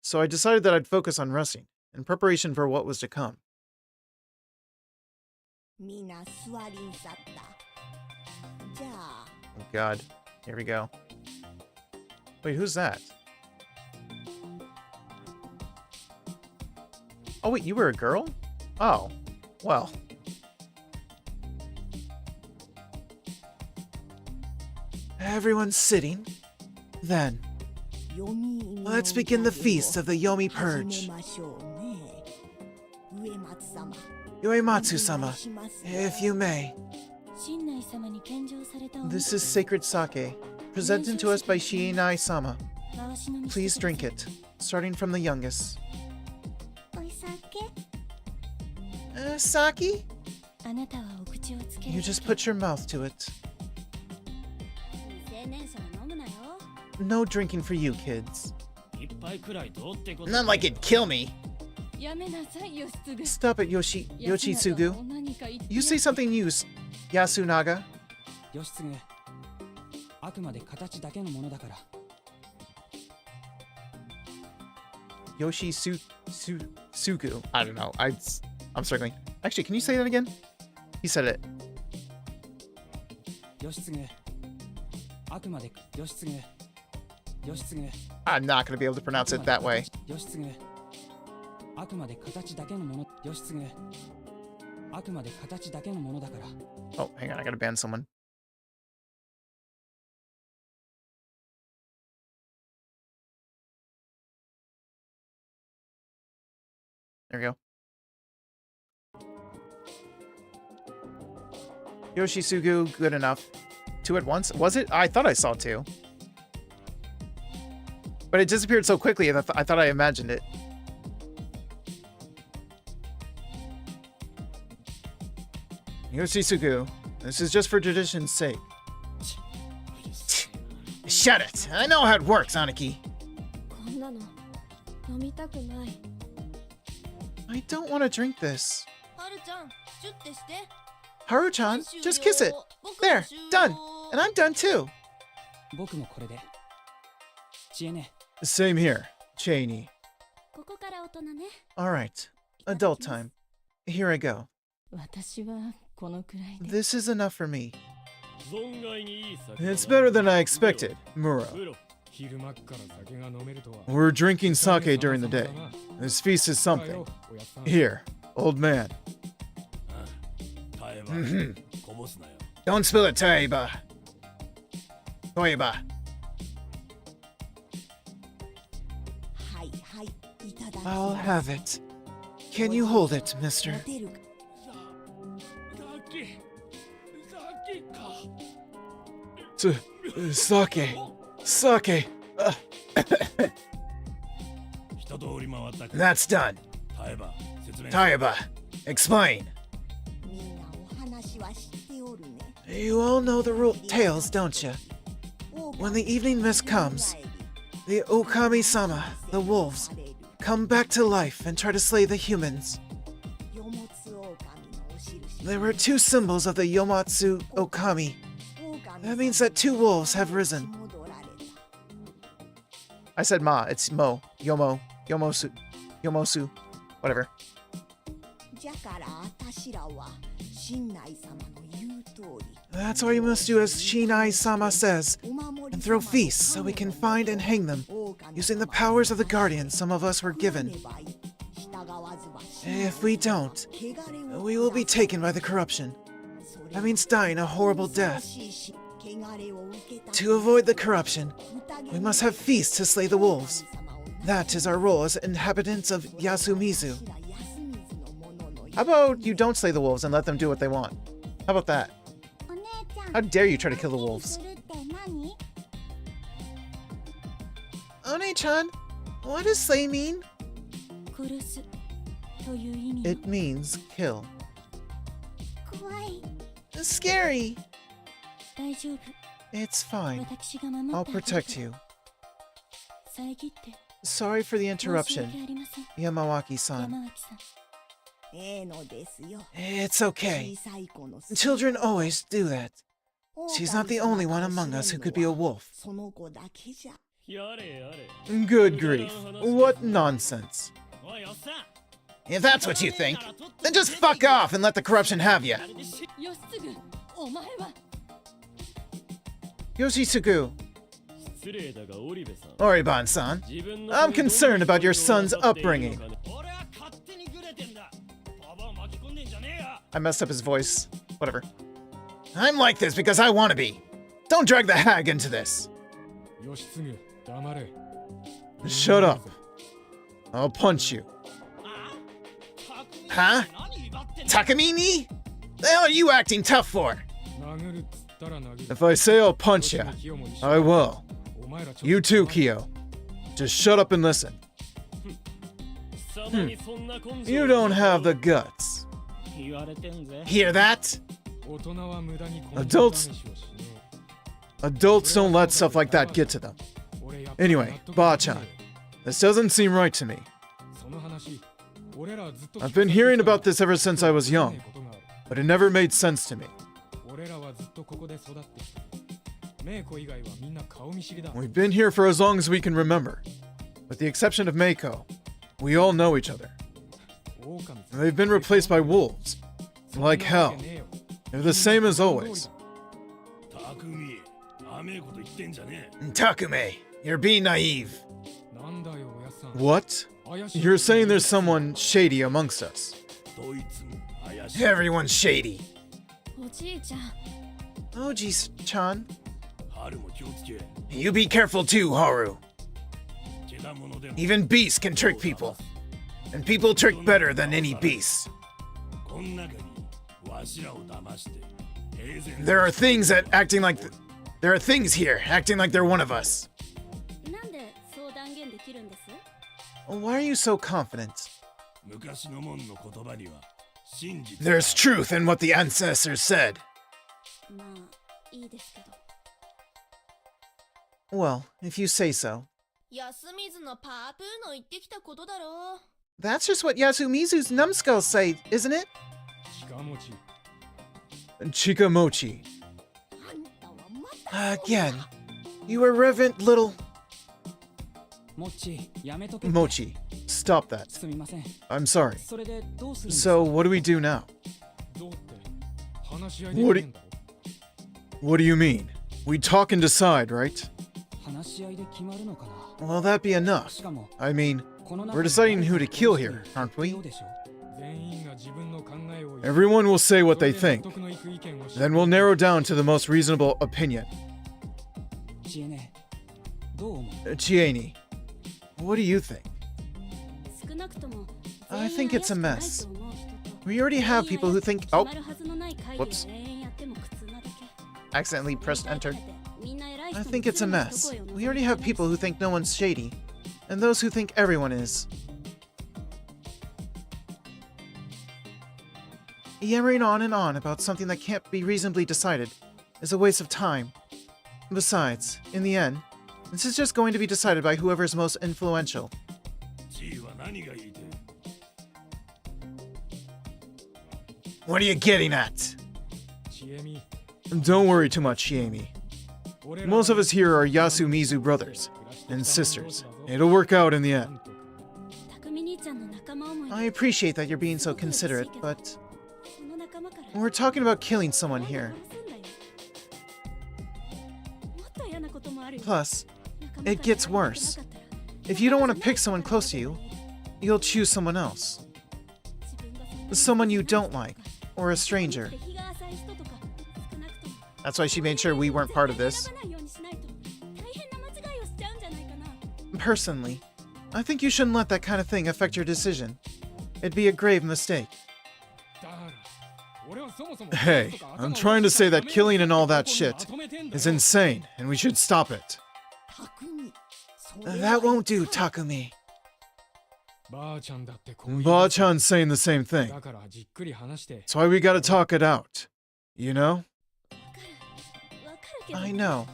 So I decided that I'd focus on resting, in preparation for what was to come. Oh god, here we go. Wait, who's that? Oh wait, you were a girl? Oh, well. Everyone's sitting. Then, let's begin the feast of the Yomi Purge. Uematsu-sama, if you may. This is sacred sake, presented to us by Shinai-sama. Please drink it, starting from the youngest. Sake? You just put your mouth to it. No drinking for you, kids. Not like it'd kill me. Stop it, Yoshitsugu. You say something new, Yasunaga. Sugu. I don't know. I'm struggling. Actually, can you say that again? He said it. I'm not going to be able to pronounce it that way. Oh, hang on. I got to ban someone. There we go. Yoshitsugu, good enough. 2 at once? Was it? I thought I saw 2. But it disappeared so quickly, I thought I imagined it. Yoshitsugu, this is just for tradition's sake. Shut it! I know how it works, Aniki. I don't want to drink this. Haru-chan, just kiss it. There, done. And I'm done too. Same here, Cheney. Alright, adult time. Here I go. This is enough for me. It's better than I expected, Muro. We're drinking sake during the day. This feast is something. Here, old man. Don't spill it, Toiba. I'll have it. Can you hold it, mister? Sake. Sake. That's done. Taiba, explain. You all know the tales, don't you? When the evening mist comes, the Okami-sama, the wolves, come back to life and try to slay the humans. There were 2 symbols of the Yomatsu Okami. That means that 2 wolves have risen. I said ma, it's mo. Yomosu. Whatever. That's why you must do as Shinai-sama says, and throw feasts so we can find and hang them, using the powers of the guardian some of us were given. If we don't, we will be taken by the corruption. That means dying a horrible death. To avoid the corruption, we must have feasts to slay the wolves. That is our role as inhabitants of Yasumizu. How about you don't slay the wolves and let them do what they want? How about that? How dare you try to kill the wolves? One-chan, what does slay mean? It means kill. Scary. It's fine. I'll protect you. Sorry for the interruption, Yamawaki-san. It's okay. Children always do that. She's not the only one among us who could be a wolf. Good grief. What nonsense. If that's what you think, then just fuck off and let the corruption have ya. Yoshisugu. Oriban-san, I'm concerned about your son's upbringing. I messed up his voice. Whatever. I'm like this because I want to be. Don't drag the hag into this. Shut up. I'll punch you. Huh? Takamini? The hell are you acting tough for? If I say I'll punch ya, I will. You too, Kyo. Just shut up and listen. You don't have the guts. Hear that? Adults don't let stuff like that get to them. Anyway, Ba-chan, this doesn't seem right to me. I've been hearing about this ever since I was young, but it never made sense to me. We've been here for as long as we can remember. With the exception of Meiko, we all know each other. And they've been replaced by wolves. Like hell. They're the same as always. Takume, you're being naive. What? You're saying there's someone shady amongst us. Everyone's shady. Oji-chan. You be careful too, Haru. Even beasts can trick people. And people trick better than any beast. There are things here acting like they're one of us. Why are you so confident? There's truth in what the ancestors said. Well, if you say so. That's just what Yasumizu's numbskulls say, isn't it? Chikamochi. Again, you irreverent little... Mochi, stop that. I'm sorry. So, what do we do now? What do you mean? We talk and decide, right? Well, that'd be enough. I mean, we're deciding who to kill here, aren't we? Everyone will say what they think. Then we'll narrow down to the most reasonable opinion. Chieni, what do you think? I think it's a mess. We already have people who think... Oh! Whoops. Accidentally pressed enter. I think it's a mess. We already have people who think no one's shady, and those who think everyone is. Yammering on and on about something that can't be reasonably decided is a waste of time. Besides, in the end, this is just going to be decided by whoever's most influential. What are you getting at? Don't worry too much, Chiemi. Most of us here are Yasumizu brothers and sisters. It'll work out in the end. I appreciate that you're being so considerate, but... we're talking about killing someone here. Plus, it gets worse. If you don't want to pick someone close to you, you'll choose someone else. Someone you don't like, or a stranger. That's why she made sure we weren't part of this. Personally, I think you shouldn't let that kind of thing affect your decision. It'd be a grave mistake. Hey, I'm trying to say that killing and all that shit is insane, and we should stop it. That won't do, Takumi. Ba-chan's saying the same thing. That's why we gotta talk it out. You know? I know.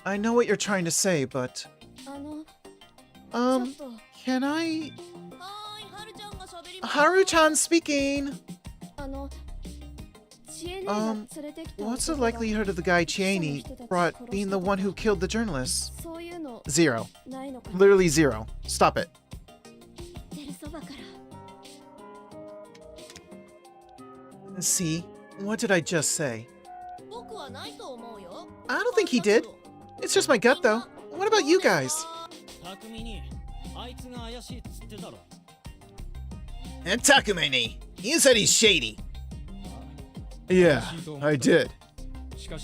I know what you're trying to say, but... can I... Haru-chan speaking! What's the likelihood of the guy Chieni brought being the one who killed the journalist? 0. Literally 0. Stop it. See? What did I just say? I don't think he did. It's just my gut, though. What about you guys? And Takumeni, you said he's shady. Yeah, I did.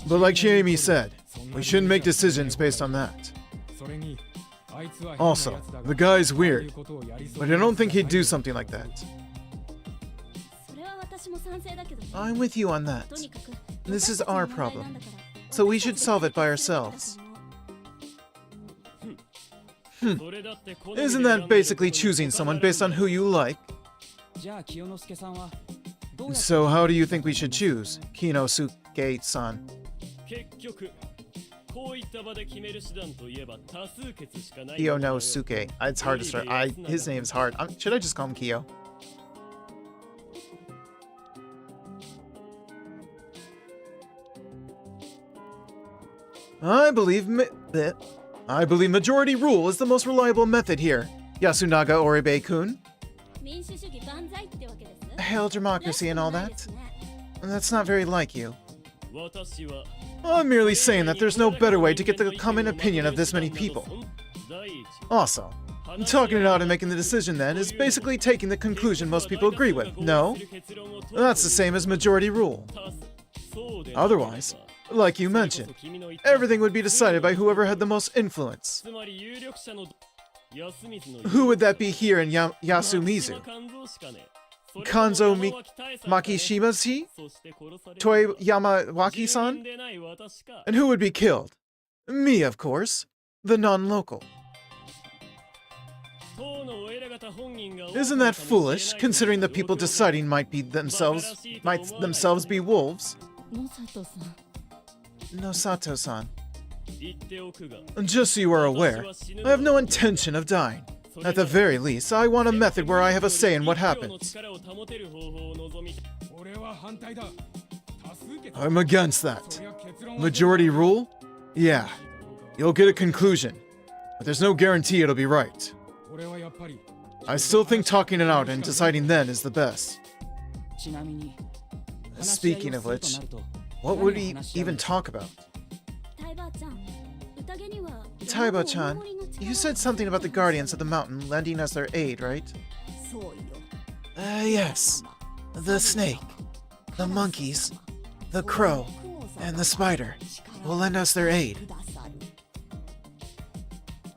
But like Shiemi said, we shouldn't make decisions based on that. Also, the guy's weird, but I don't think he'd do something like that. I'm with you on that. This is our problem, so we should solve it by ourselves. Isn't that basically choosing someone based on who you like? So how do you think we should choose, Kinosuke-san? Kiyonosuke. It's hard to start. His name's hard. Should I just call him Kiyo? I believe majority rule is the most reliable method here, Yasunaga Oribe-kun. Hail democracy and all that? That's not very like you. I'm merely saying that there's no better way to get the common opinion of this many people. Also, talking it out and making the decision then is basically taking the conclusion most people agree with, no? That's the same as majority rule. Otherwise, like you mentioned, everything would be decided by whoever had the most influence. Who would that be here in Yasumizu? Kanzo Makishima-shi? Toi Yamawaki-san? And who would be killed? Me, of course. The non-local. Isn't that foolish, considering the people deciding might themselves be wolves? Nosato-san. Just so you are aware, I have no intention of dying. At the very least, I want a method where I have a say in what happens. I'm against that. Majority rule? Yeah. You'll get a conclusion, but there's no guarantee it'll be right. I still think talking it out and deciding then is the best. Speaking of which, what would we even talk about? Taiba-chan, you said something about the Guardians of the Mountain lending us their aid, right? Yes. The snake, the monkeys, the crow, and the spider will lend us their aid.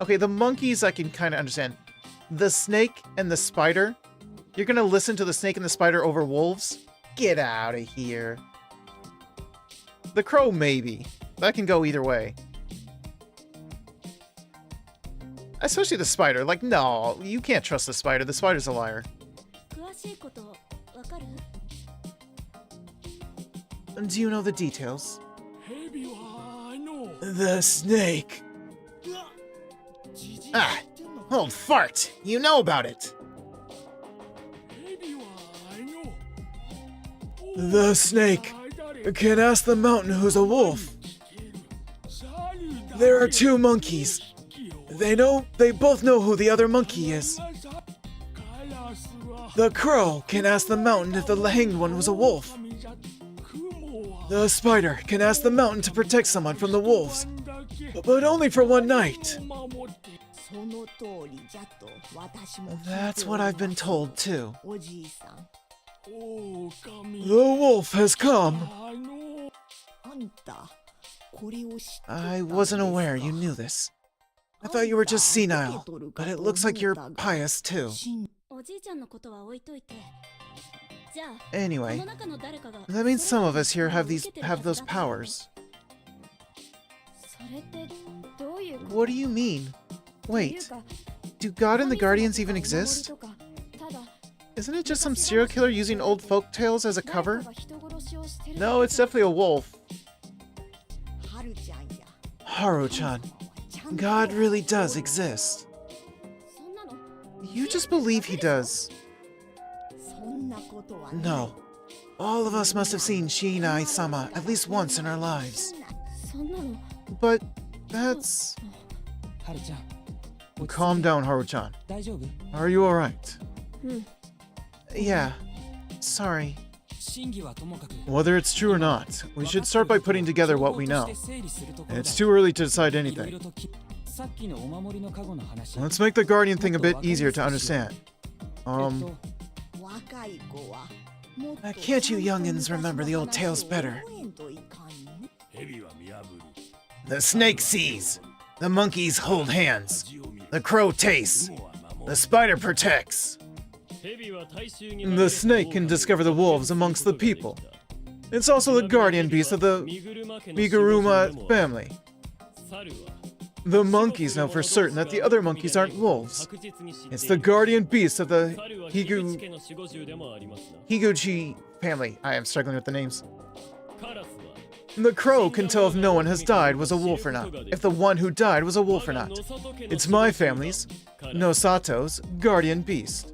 Okay, the monkeys I can kind of understand. The snake and the spider? You're gonna listen to the snake and the spider over wolves? Get out of here. The crow, maybe. That can go either way. Especially the spider. Like, no, you can't trust the spider. The spider's a liar. Do you know the details? The snake. Ah, old fart. You know about it. The snake can ask the mountain who's a wolf. There are two monkeys. They both know who the other monkey is. The crow can ask the mountain if the hanged one was a wolf. The spider can ask the mountain to protect someone from the wolves, but only for one night. That's what I've been told too. The wolf has come. I wasn't aware you knew this. I thought you were just senile, but it looks like you're pious too. Anyway, that means some of us here have those powers. What do you mean? Wait, do God and the Guardians even exist? Isn't it just some serial killer using old folk tales as a cover? No, it's definitely a wolf. Haru-chan, God really does exist. You just believe he does. No. All of us must have seen Shinai-sama at least once in our lives. But that's... Calm down, Haru-chan. Are you alright? Yeah. Sorry. Whether it's true or not, we should start by putting together what we know. It's too early to decide anything. Let's make the Guardian thing a bit easier to understand. Can't you youngins remember the old tales better? The snake sees. The monkeys hold hands. The crow tastes. The spider protects. The snake can discover the wolves amongst the people. It's also the guardian beast of the Miguruma family. The monkeys know for certain that the other monkeys aren't wolves. It's the guardian beast of the Higuchi family. I am struggling with the names. The crow can tell if no one has died was a wolf or not, if the one who died was a wolf or not. It's my family's, Nosato's, guardian beast.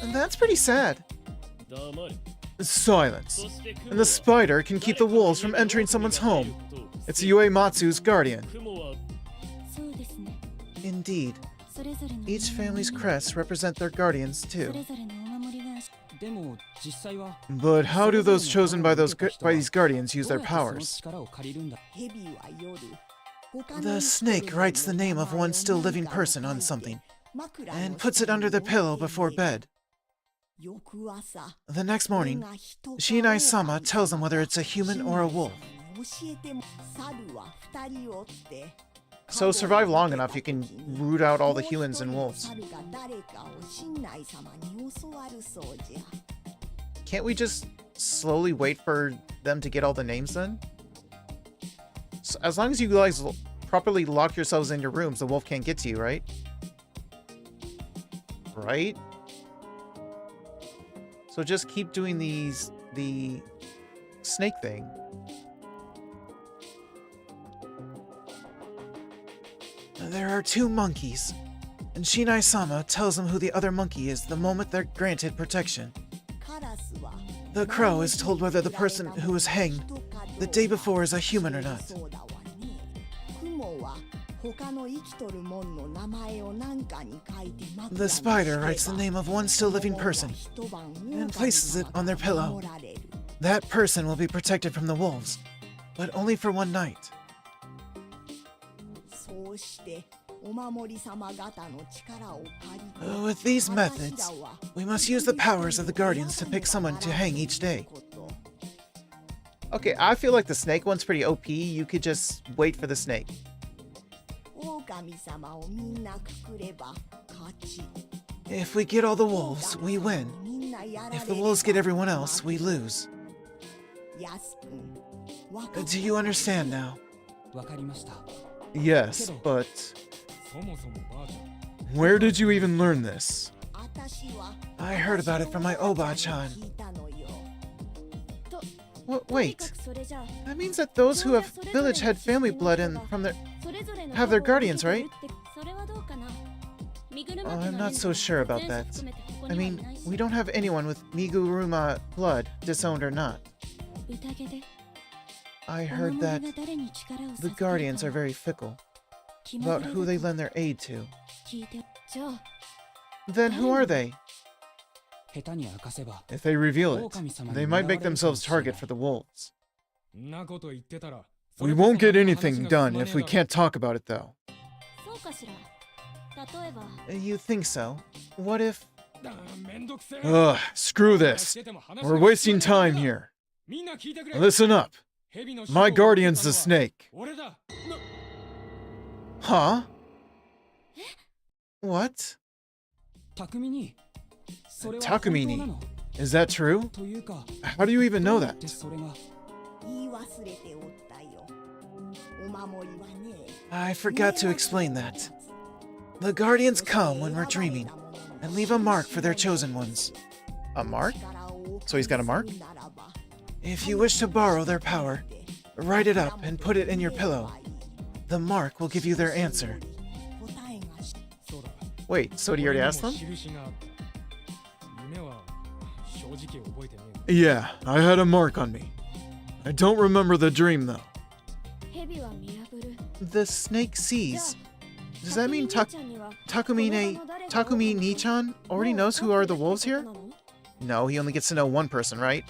And that's pretty sad. Silence. And the spider can keep the wolves from entering someone's home. It's Uematsu's guardian. Indeed. Each family's crests represent their guardians too. But how do those chosen by these guardians use their powers? The snake writes the name of one still living person on something and puts it under the pillow before bed. The next morning, Shinai-sama tells him whether it's a human or a wolf. So survive long enough, you can root out all the humans and wolves. Can't we just slowly wait for them to get all the names then? So as long as you guys properly lock yourselves in your rooms, the wolf can't get to you, right? Right? So just keep doing the snake thing. There are two monkeys, and Shinai-sama tells them who the other monkey is the moment they're granted protection. The crow is told whether the person who was hanged the day before is a human or not. The spider writes the name of one still living person and places it on their pillow. That person will be protected from the wolves, but only for one night. With these methods, we must use the powers of the guardians to pick someone to hang each day. Okay, I feel like the snake one's pretty OP. You could just wait for the snake. If we get all the wolves, we win. If the wolves get everyone else, we lose. Do you understand now? Yes, but... where did you even learn this? I heard about it from my Oba-chan. Wait. That means that those who have village had family blood and have their guardians, right? Oh, I'm not so sure about that. I mean, we don't have anyone with Miguruma blood, disowned or not. I heard that the guardians are very fickle about who they lend their aid to. Then who are they? If they reveal it, they might make themselves target for the wolves. We won't get anything done if we can't talk about it, though. You think so? What if... Ugh, screw this. We're wasting time here. Listen up. My guardian's the snake. Huh? What? Takumini. Is that true? How do you even know that? I forgot to explain that. The guardians come when we're dreaming and leave a mark for their chosen ones. A mark? So he's got a mark? If you wish to borrow their power, write it up and put it in your pillow. The mark will give you their answer. Wait, so did you already ask them? Yeah, I had a mark on me. I don't remember the dream, though. The snake sees. Does that mean Takumi Ni-chan already knows who are the wolves here? No, he only gets to know one person, right?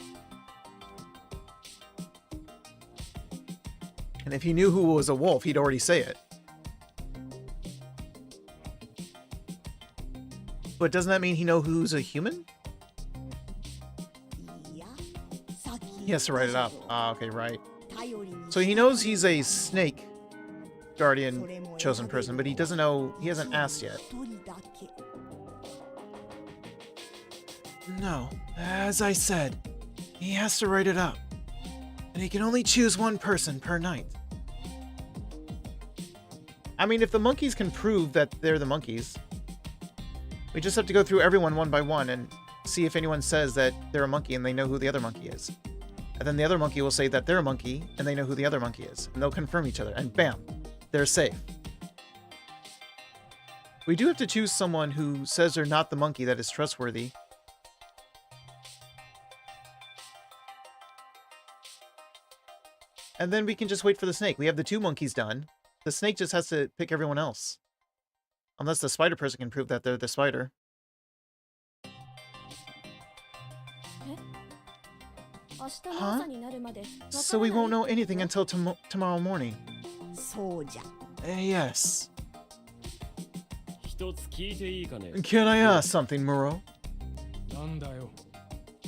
And if he knew who was a wolf, he'd already say it. But doesn't that mean he knows who's a human? He has to write it up. Ah, okay, right. So he knows he's a snake guardian chosen person, but he doesn't know, he hasn't asked yet. No, as I said, he has to write it up. And he can only choose one person per night. I mean, if the monkeys can prove that they're the monkeys, we just have to go through everyone one by one and see if anyone says that they're a monkey and they know who the other monkey is. And then the other monkey will say that they're a monkey and they know who the other monkey is. And they'll confirm each other. And bam, they're safe. We do have to choose someone who says they're not the monkey that is trustworthy. And then we can just wait for the snake. We have the 2 monkeys done. The snake just has to pick everyone else. Unless the spider person can prove that they're the spider. Huh? So we won't know anything until tomorrow morning. Yes. Can I ask something, Muro?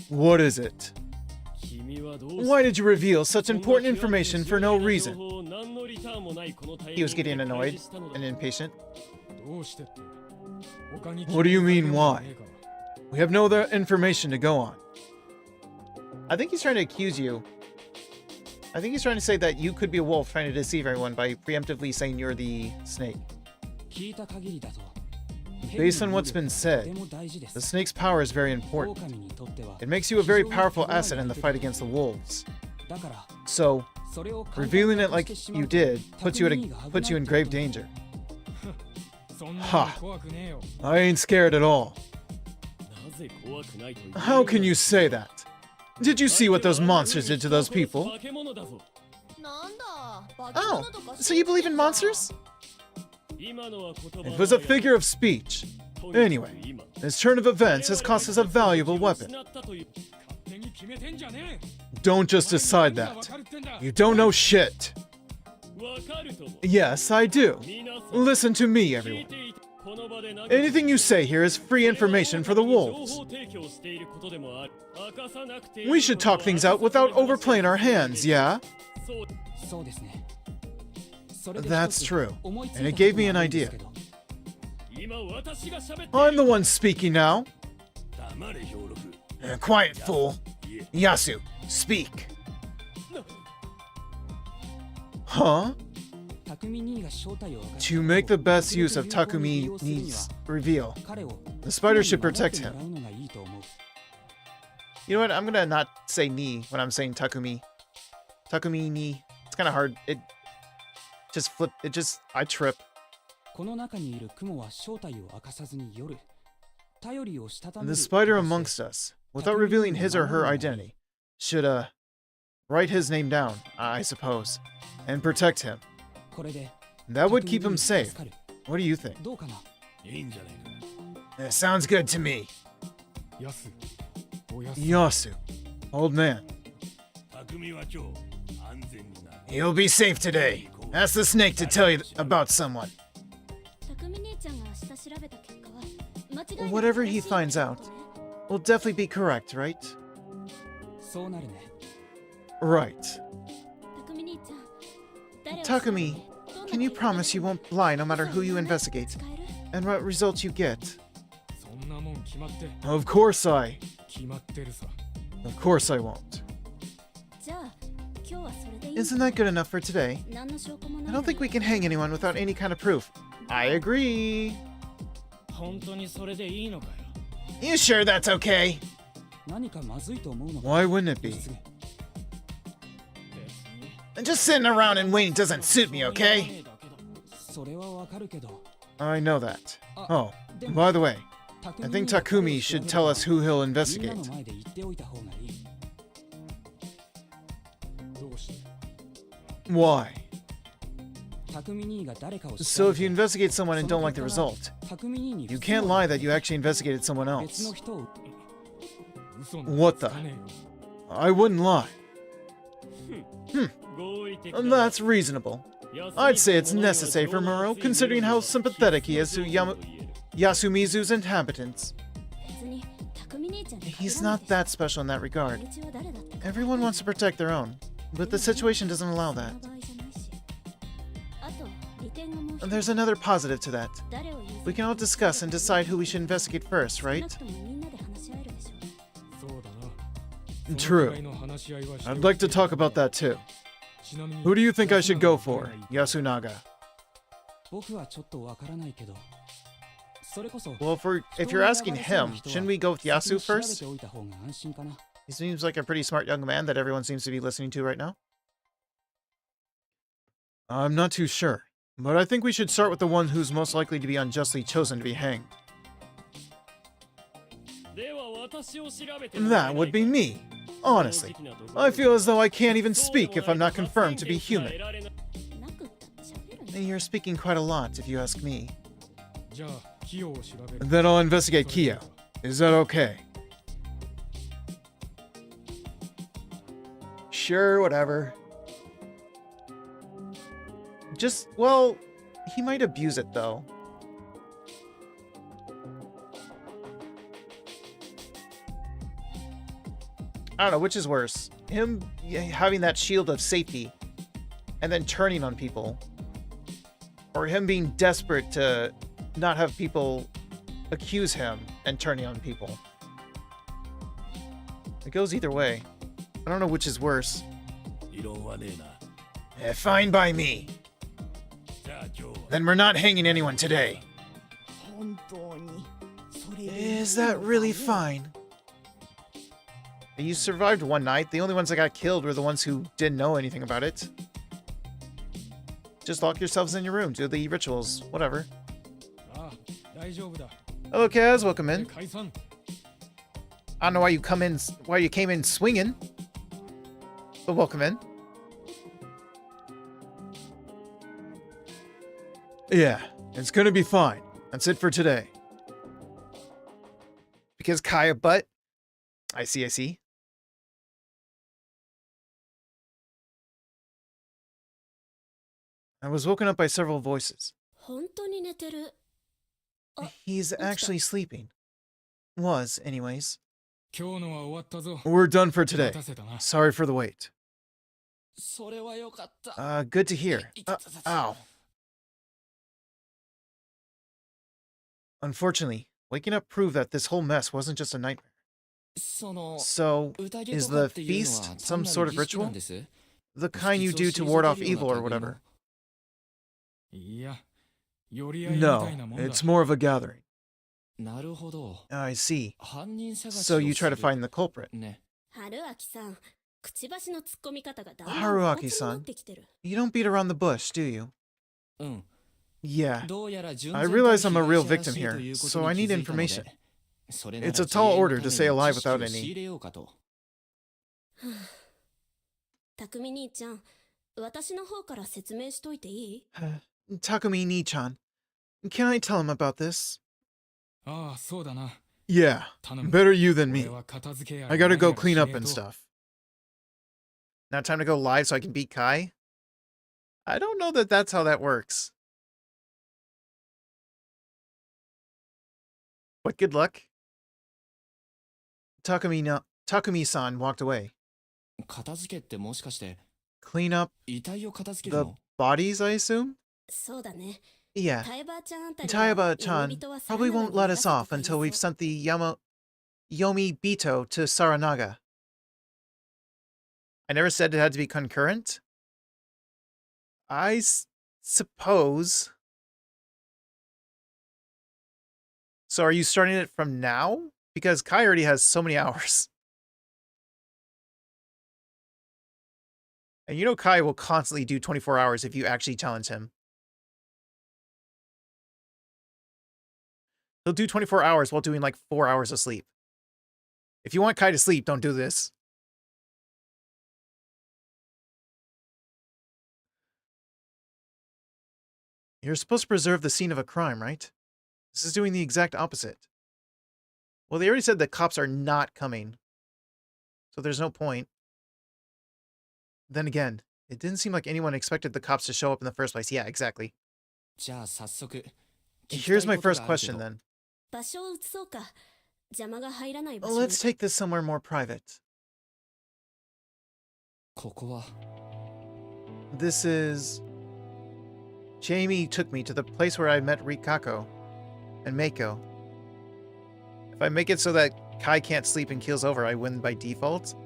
What is it? Why did you reveal such important information for no reason? He was getting annoyed and impatient. What do you mean, why? We have no other information to go on. I think he's trying to accuse you. I think he's trying to say that you could be a wolf trying to deceive everyone by preemptively saying you're the snake. Based on what's been said, the snake's power is very important. It makes you a very powerful asset in the fight against the wolves. So, revealing it like you did puts you in grave danger. Ha! I ain't scared at all. How can you say that? Did you see what those monsters did to those people? Oh, so you believe in monsters? It was a figure of speech. Anyway, this turn of events has cost us a valuable weapon. Don't just decide that. You don't know shit. Yes, I do. Listen to me, everyone. Anything you say here is free information for the wolves. We should talk things out without overplaying our hands, yeah? That's true, and it gave me an idea. I'm the one speaking now. Quiet, fool. Yasu, speak. Huh? To make the best use of Takumi Ni's reveal, the spider should protect him. You know what? I'm gonna not say Ni when I'm saying Takumi. Takumi Ni. It's kind of hard. I trip. The spider amongst us, without revealing his or her identity, should, write his name down, I suppose, and protect him. That would keep him safe. What do you think? It sounds good to me. Yasu, old man. You'll be safe today. Ask the snake to tell you about someone. Whatever he finds out will definitely be correct, right? Right. Takumi, can you promise you won't lie no matter who you investigate, and what results you get? Of course I won't. Isn't that good enough for today? I don't think we can hang anyone without any kind of proof. I agree. You sure that's okay? Why wouldn't it be? Just sitting around and waiting doesn't suit me, okay? I know that. Oh, by the way, I think Takumi should tell us who he'll investigate. Why? So if you investigate someone and don't like the result, you can't lie that you actually investigated someone else. What the? I wouldn't lie. That's reasonable. I'd say it's necessary for Muro, considering how sympathetic he is to Yasumizu's inhabitants. He's not that special in that regard. Everyone wants to protect their own, but the situation doesn't allow that. And there's another positive to that. We can all discuss and decide who we should investigate first, right? True. I'd like to talk about that too. Who do you think I should go for, Yasunaga? Well, if you're asking him, shouldn't we go with Yasu first? He seems like a pretty smart young man that everyone seems to be listening to right now. I'm not too sure, but I think we should start with the one who's most likely to be unjustly chosen to be hanged. That would be me. Honestly, I feel as though I can't even speak if I'm not confirmed to be human. You're speaking quite a lot, if you ask me. Then I'll investigate Kyo. Is that okay? Sure, whatever. Well, he might abuse it, though. I don't know, which is worse? Him having that shield of safety and then turning on people? Or him being desperate to not have people accuse him and turning on people? It goes either way. I don't know which is worse. Fine by me. Then we're not hanging anyone today. Is that really fine? You survived one night. The only ones that got killed were the ones who didn't know anything about it. Just lock yourselves in your room, do the rituals, whatever. Hello, Kaz, welcome in. I don't know why you came in swinging, but welcome in. Yeah, it's gonna be fine. That's it for today. Because Kaya butt? I see. I was woken up by several voices. He's actually sleeping. Was, anyways. We're done for today. Sorry for the wait. Good to hear. Ow. Unfortunately, waking up proved that this whole mess wasn't just a nightmare. So, is the feast some sort of ritual? The kind you do to ward off evil or whatever? No, it's more of a gathering. I see. So you try to find the culprit. Haruaki-san, you don't beat around the bush, do you? Yeah. I realize I'm a real victim here, so I need information. It's a tall order to stay alive without any. Takumi-ni-chan, can I tell him about this? Yeah, better you than me. I gotta go clean up and stuff. Now time to go live so I can beat Kai? I don't know that that's how that works. But good luck. Takumi-san walked away. Clean up the bodies, I assume? Yeah. Taiba-chan probably won't let us off until we've sent the Yomi Bito to Saranaga. I never said it had to be concurrent. I suppose. So are you starting it from now? Because Kai already has so many hours. And you know Kai will constantly do 24 hours if you actually challenge him. He'll do 24 hours while doing like 4 hours of sleep. If you want Kai to sleep, don't do this. You're supposed to preserve the scene of a crime, right? This is doing the exact opposite. Well, they already said the cops are not coming. So there's no point. Then again, it didn't seem like anyone expected the cops to show up in the first place. Yeah, exactly. Here's my first question then. Let's take this somewhere more private. This is... Jamie took me to the place where I met Rikako and Meiko. If I make it so that Kai can't sleep and keels over, I win by default.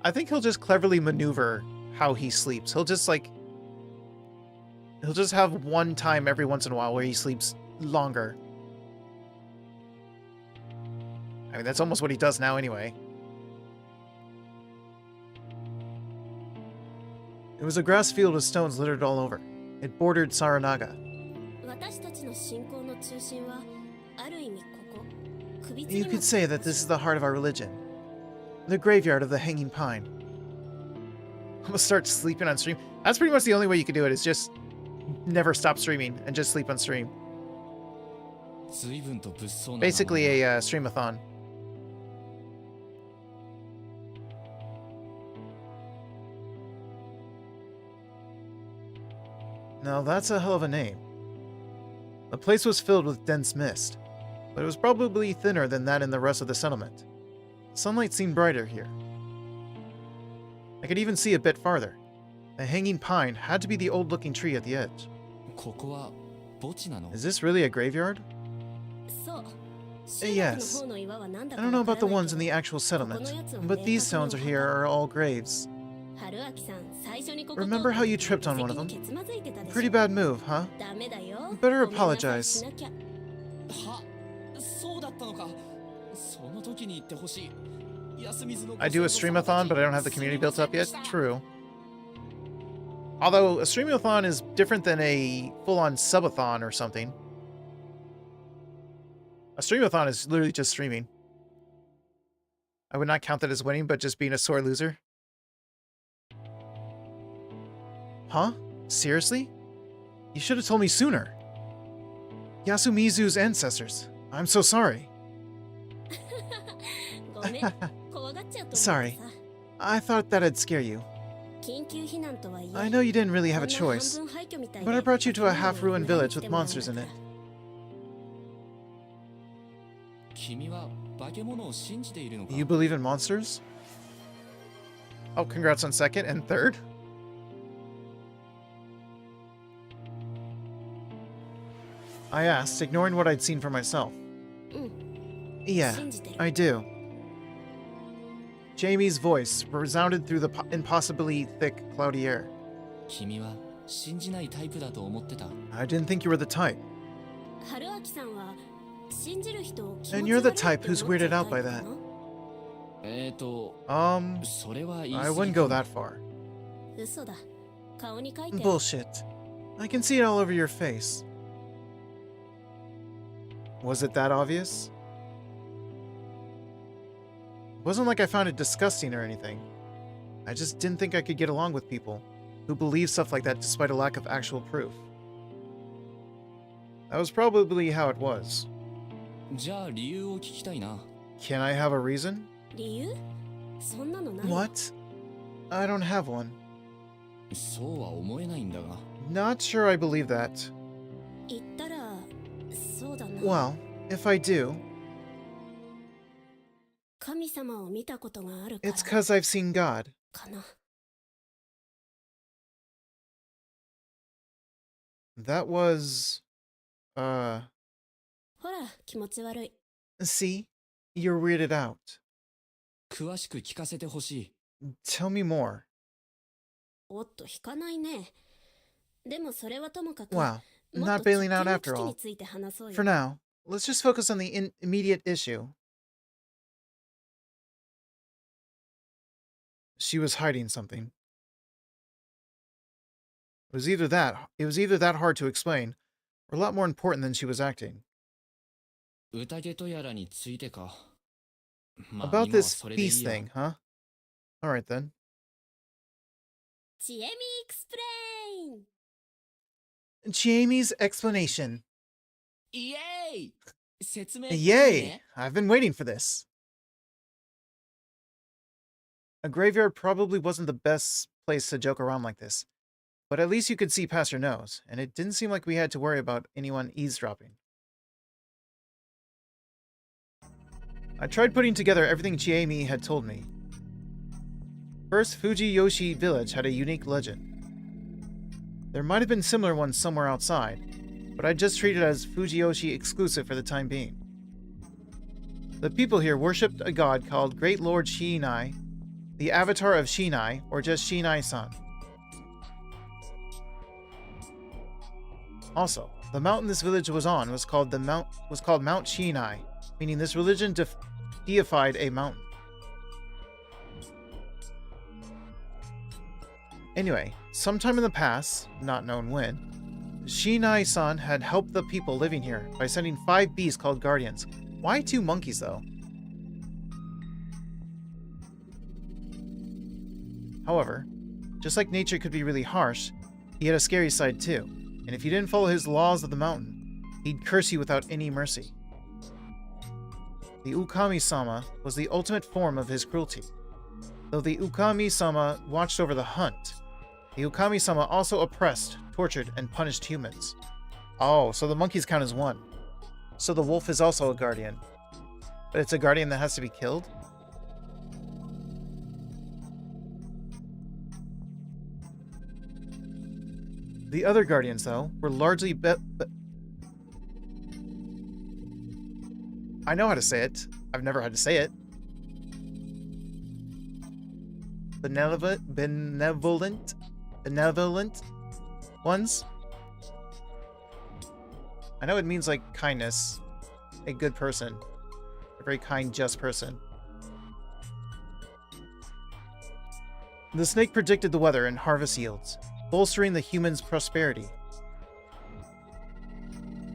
I think he'll just cleverly maneuver how he sleeps. He'll just have one time every once in a while where he sleeps longer. I mean, that's almost what he does now anyway. It was a grass field with stones littered all over. It bordered Saranaga. You could say that this is the heart of our religion. The graveyard of the hanging pine. I'm gonna start sleeping on stream. That's pretty much the only way you can do it, is just never stop streaming and just sleep on stream. Basically a streamathon. Now that's a hell of a name. The place was filled with dense mist, but it was probably thinner than that in the rest of the settlement. The sunlight seemed brighter here. I could even see a bit farther. The hanging pine had to be the old-looking tree at the edge. Is this really a graveyard? Yes. I don't know about the ones in the actual settlement, but these stones here are all graves. Remember how you tripped on one of them? Pretty bad move, huh? Better apologize. I do a streamathon, but I don't have the community built up yet? True. Although a streamathon is different than a full-on subathon or something. A streamathon is literally just streaming. I would not count that as winning, but just being a sore loser. Huh? Seriously? You should have told me sooner. Yasumizu's ancestors. I'm so sorry. Sorry. I thought that'd scare you. I know you didn't really have a choice, but I brought you to a half-ruined village with monsters in it. You believe in monsters? Oh, congrats on second and third. I asked, ignoring what I'd seen for myself. Yeah, I do. Jamie's voice resounded through the impossibly thick, cloudy air. I didn't think you were the type. And you're the type who's weirded out by that. I wouldn't go that far. Bullshit. I can see it all over your face. Was it that obvious? It wasn't like I found it disgusting or anything. I just didn't think I could get along with people who believe stuff like that despite a lack of actual proof. That was probably how it was. Can I have a reason? What? I don't have one. Not sure I believe that. Well, if I do, it's 'cause I've seen God. That was... See? You're weirded out. Tell me more. Wow, not bailing out after all. For now, let's just focus on the immediate issue. She was hiding something. It was either that hard to explain, or a lot more important than she was acting. 宴とやらについてか。まあ About 今は this それでい feast いや。 thing, huh? Alright then. ちえみ explain! Chiemi's explanation. イエーイ説明いい Yay! ね。 I've been waiting for this. A graveyard probably wasn't the best place to joke around like this, but at least you could see past your nose, and it didn't seem like we had to worry about anyone eavesdropping. I tried putting together everything Chiemi had told me. First, Fujiyoshi Village had a unique legend. There might have been similar ones somewhere outside, but I just treated it as Fujiyoshi exclusive for the time being. The people here worshipped a god called Great Lord Shinai, the avatar of Shinai, or just Shinai-san. Also, the mountain this village was on was called Mount Shinai, meaning this religion deified a mountain. Anyway, sometime in the past, not known when, Shinai-san had helped the people living here by sending 5 beasts called guardians. Why 2 monkeys, though? However, just like nature could be really harsh, he had a scary side too, and if you didn't follow his laws of the mountain, he'd curse you without any mercy. The Ukami-sama was the ultimate form of his cruelty. Though the Ukami-sama watched over the hunt, the Ukami-sama also oppressed, tortured, and punished humans. Oh, so the monkeys count as one. So the wolf is also a guardian. But it's a guardian that has to be killed? The other guardians, though, were largely I know how to say it. I've never had to say it. Benevolent ones? I know it means like kindness. A good person. A very kind, just person. The snake predicted the weather and harvest yields, bolstering the humans' prosperity.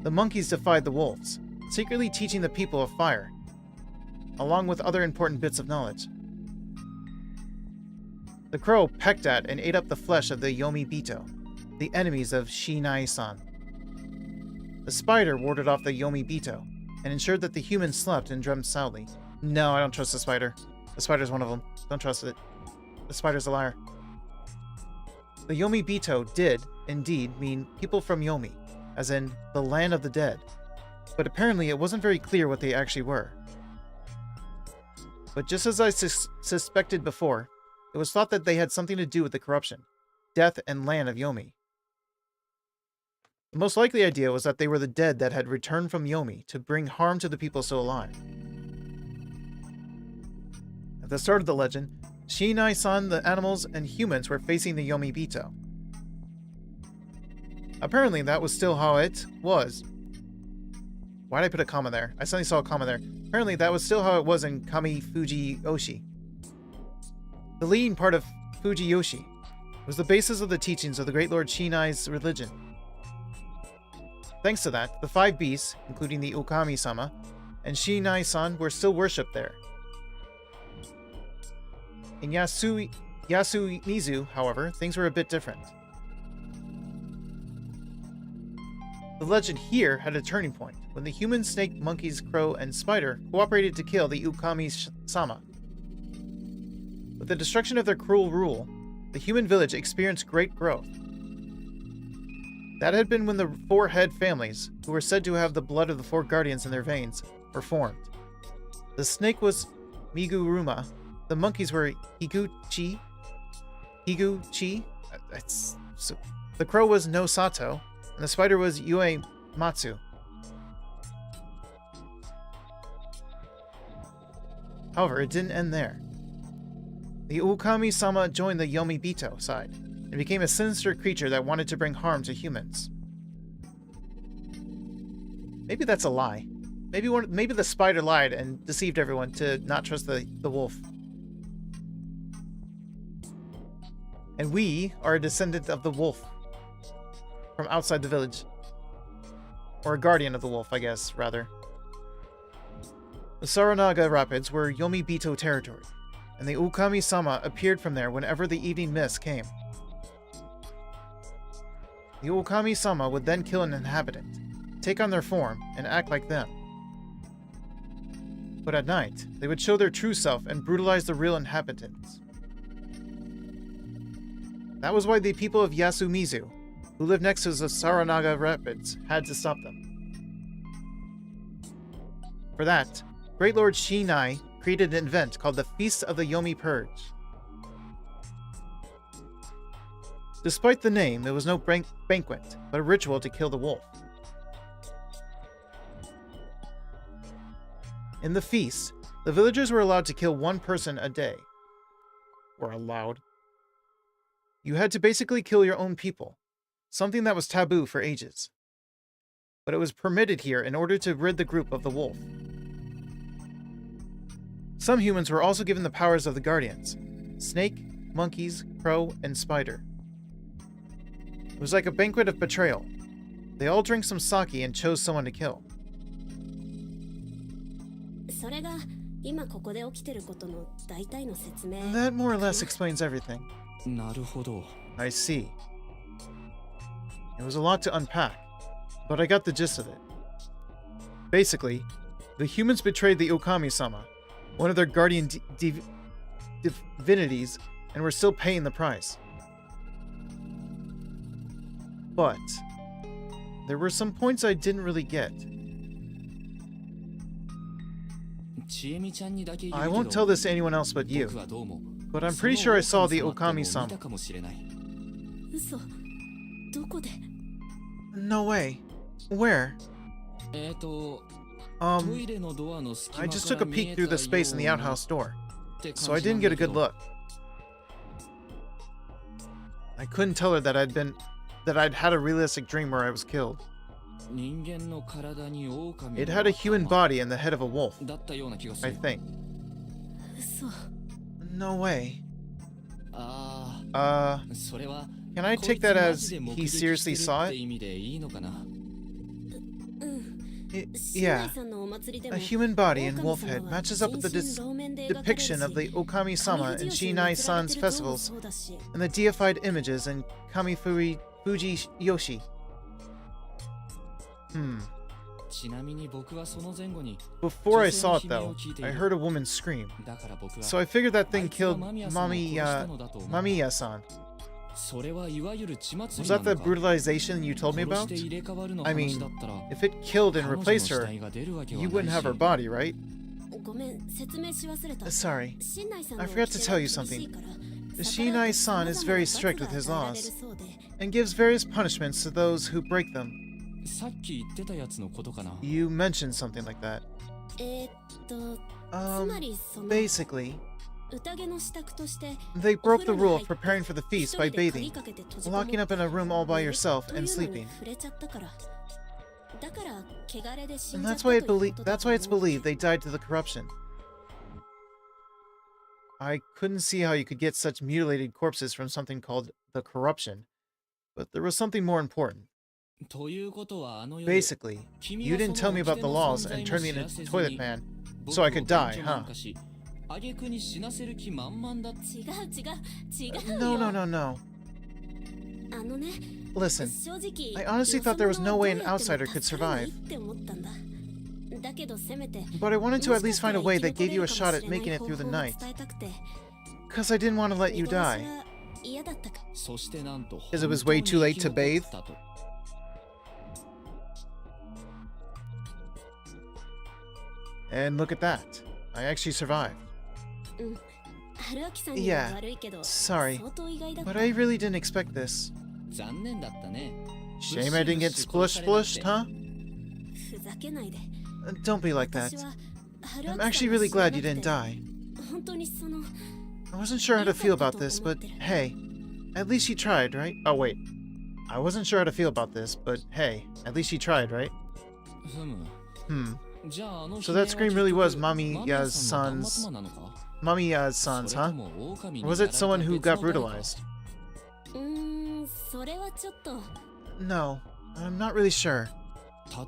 The monkeys defied the wolves, secretly teaching the people of fire, along with other important bits of knowledge. The crow pecked at and ate up the flesh of the Yomibito, the enemies of Shinai-san. The spider warded off the Yomibito and ensured that the humans slept and dreamt soundly. No, I don't trust the spider. The spider's one of them. Don't trust it. The spider's a liar. The Yomibito did, indeed, mean people from Yomi, as in the land of the dead, but apparently it wasn't very clear what they actually were. But just as I suspected before, it was thought that they had something to do with the corruption, death, and land of Yomi. The most likely idea was that they were the dead that had returned from Yomi to bring harm to the people still alive. At the start of the legend, Shinai-san, the animals, and humans were facing the Yomibito. Apparently, that was still how it was. Why did I put a comma there? I suddenly saw a comma there. Apparently, that was still how it was in Kami Fujiyoshi. The leading part of Fujiyoshi was the basis of the teachings of the Great Lord Shinai's religion. Thanks to that, the 5 beasts, including the Ukami-sama, and Shinai-san were still worshipped there. In Yasumizu, however, things were a bit different. The legend here had a turning point when the human, snake, monkeys, crow, and spider cooperated to kill the Ukami-sama. With the destruction of their cruel rule, the human village experienced great growth. That had been when the 4 head families, who were said to have the blood of the 4 guardians in their veins, were formed. The snake was Miguruma, the monkeys were Higuchi, the crow was No Sato, and the spider was Uematsu. However, it didn't end there. The Ukami-sama joined the Yomibito side, and became a sinister creature that wanted to bring harm to humans. Maybe that's a lie. Maybe the spider lied and deceived everyone to not trust the wolf. And we are a descendant of the wolf. from outside the village. Or a guardian of the wolf, I guess, rather. The Saranaga Rapids were Yomibito territory, and the Okami-sama appeared from there whenever the evening mist came. The Okami-sama would then kill an inhabitant, take on their form, and act like them. But at night, they would show their true self and brutalize the real inhabitants. That was why the people of Yasumizu, who lived next to the Saranaga Rapids, had to stop them. For that, Great Lord Shinai created an event called the Feast of the Yomi Purge. Despite the name, it was no banquet, but a ritual to kill the wolf. In the feast, the villagers were allowed to kill one person a day. Were allowed. You had to basically kill your own people, something that was taboo for ages. But it was permitted here in order to rid the group of the wolf. Some humans were also given the powers of the guardians: snake, monkeys, crow, and spider. It was like a banquet of betrayal. They all drank some sake and chose someone to kill. それが今ここで起きてることの大体の説明。 That more or less explains everything. なるほど。 I see. It was a lot to unpack, but I got the gist of it. Basically, the humans betrayed the Okami-sama, one of their guardian divinities, and were still paying the price. But there were some points I didn't really get. I won't tell this to anyone else but you, but I'm pretty sure I saw the Okami-sama. 嘘。どこで？ No way. Where? ト I イレのドアの隙間 just か took ら a 見 peek え through た the space in the ような outhouse door, って so 感 I じな didn't んだ get a け good ど look. I couldn't tell her that I'd had a realistic dream where I was killed. 人間の体に狼 It の had a human body and the head of a wolf, だったような気がす I る。 think. 嘘。 No way. あ Uh, あ、それは can I こい take つ that マ as ジで目 he 撃して seriously る saw って it? 意味でいいのかな。うん。 Yeah. さんのお祭りでも A human body in 狼 wolf 様 head は matches up with the 全身露面で描かれるし depiction of the Okami-sama 神 and 藤吉に祀られ Shinai-san's てる像も festivals そうだし and the deified images in Fuji Yoshi. ちなみに僕はその前後に Before I 女性の saw it 悲鳴 though, を聞いてい I る。 heard a woman scream. だから僕は So I figured that あ thing いつが killed 間宮さんを殺したのだと思う。 Mamiya-san. それはいわゆる血祭 Was りな that の the か。 brutalization you told me 殺し about? て入れ替わるの I 話 mean, だったら if it killed and 彼女の replaced 死 her, 体が出るわけは you な wouldn't い have her し。 body, right? ごめん、説明し忘れた。 Sorry. 新内さん I の forgot to tell you 規定が厳しいから The Shinai-san is very strict with his laws and gives various punishments to those who break them. さっき言ってたやつのことかな。 You mentioned something like that. つまりその Basically, 宴の支度として they broke the rule of preparing for the feast by bathing, 一人で鍵かけて閉じこもっ locking up in a room all by yourself という and のに sleeping. 触れちゃったから。だから汚れで死ん And じゃっ that's た why という that's ことだ why と it's 思う。 believed they died to the corruption. I couldn't see how you could get such mutilated corpses from something called the corruption, but there was something more important. ということはあの夜 Basically, you didn't tell me about the laws and turned me into a toilet man so I could die, huh? 挙句に死なせる気満々だ。違うよ。 No, no, no, no. あのね、 Listen, 正直 I honestly thought there was no way an よそ者は outsider どうや could っても survive. 助からないって思ったんだ。だけどせめて But I wanted to at も least しかした find ら a way 生 that き gave you 残 a れる shot か at もしれ making ない it 方 through the 法を night, 伝えたくて。 because I didn't want to let you 見殺し die. は嫌だったか。そしてなんと Because it was way too late to bathe? 本当に生き残ったと。 And look at that. I actually survived. うん。春秋さんには Yeah, 悪いけど、 sorry, 相当意外だった。 but I really didn't expect this. 残念だったね。 Shame I didn't get splushed, huh? ふざけないで。 Don't be like that. 私は春 I'm 秋さ actually んが really 死なな glad you くて didn't die. 本当にその I wasn't sure how to feel about this, but hey, at least you tried, right? Oh, wait. I wasn't sure how to feel about this, but hey, at least you tried, right? ふむ。 Hmm. じゃああの So that scream really was 間宮 Mamiya's さんの son's... 旦那様なのか。 Mamiya's そ sons, れと huh? も狼に Or was it やられた someone who 別の got 誰か brutalized? それはちょっと No, I'm not really sure.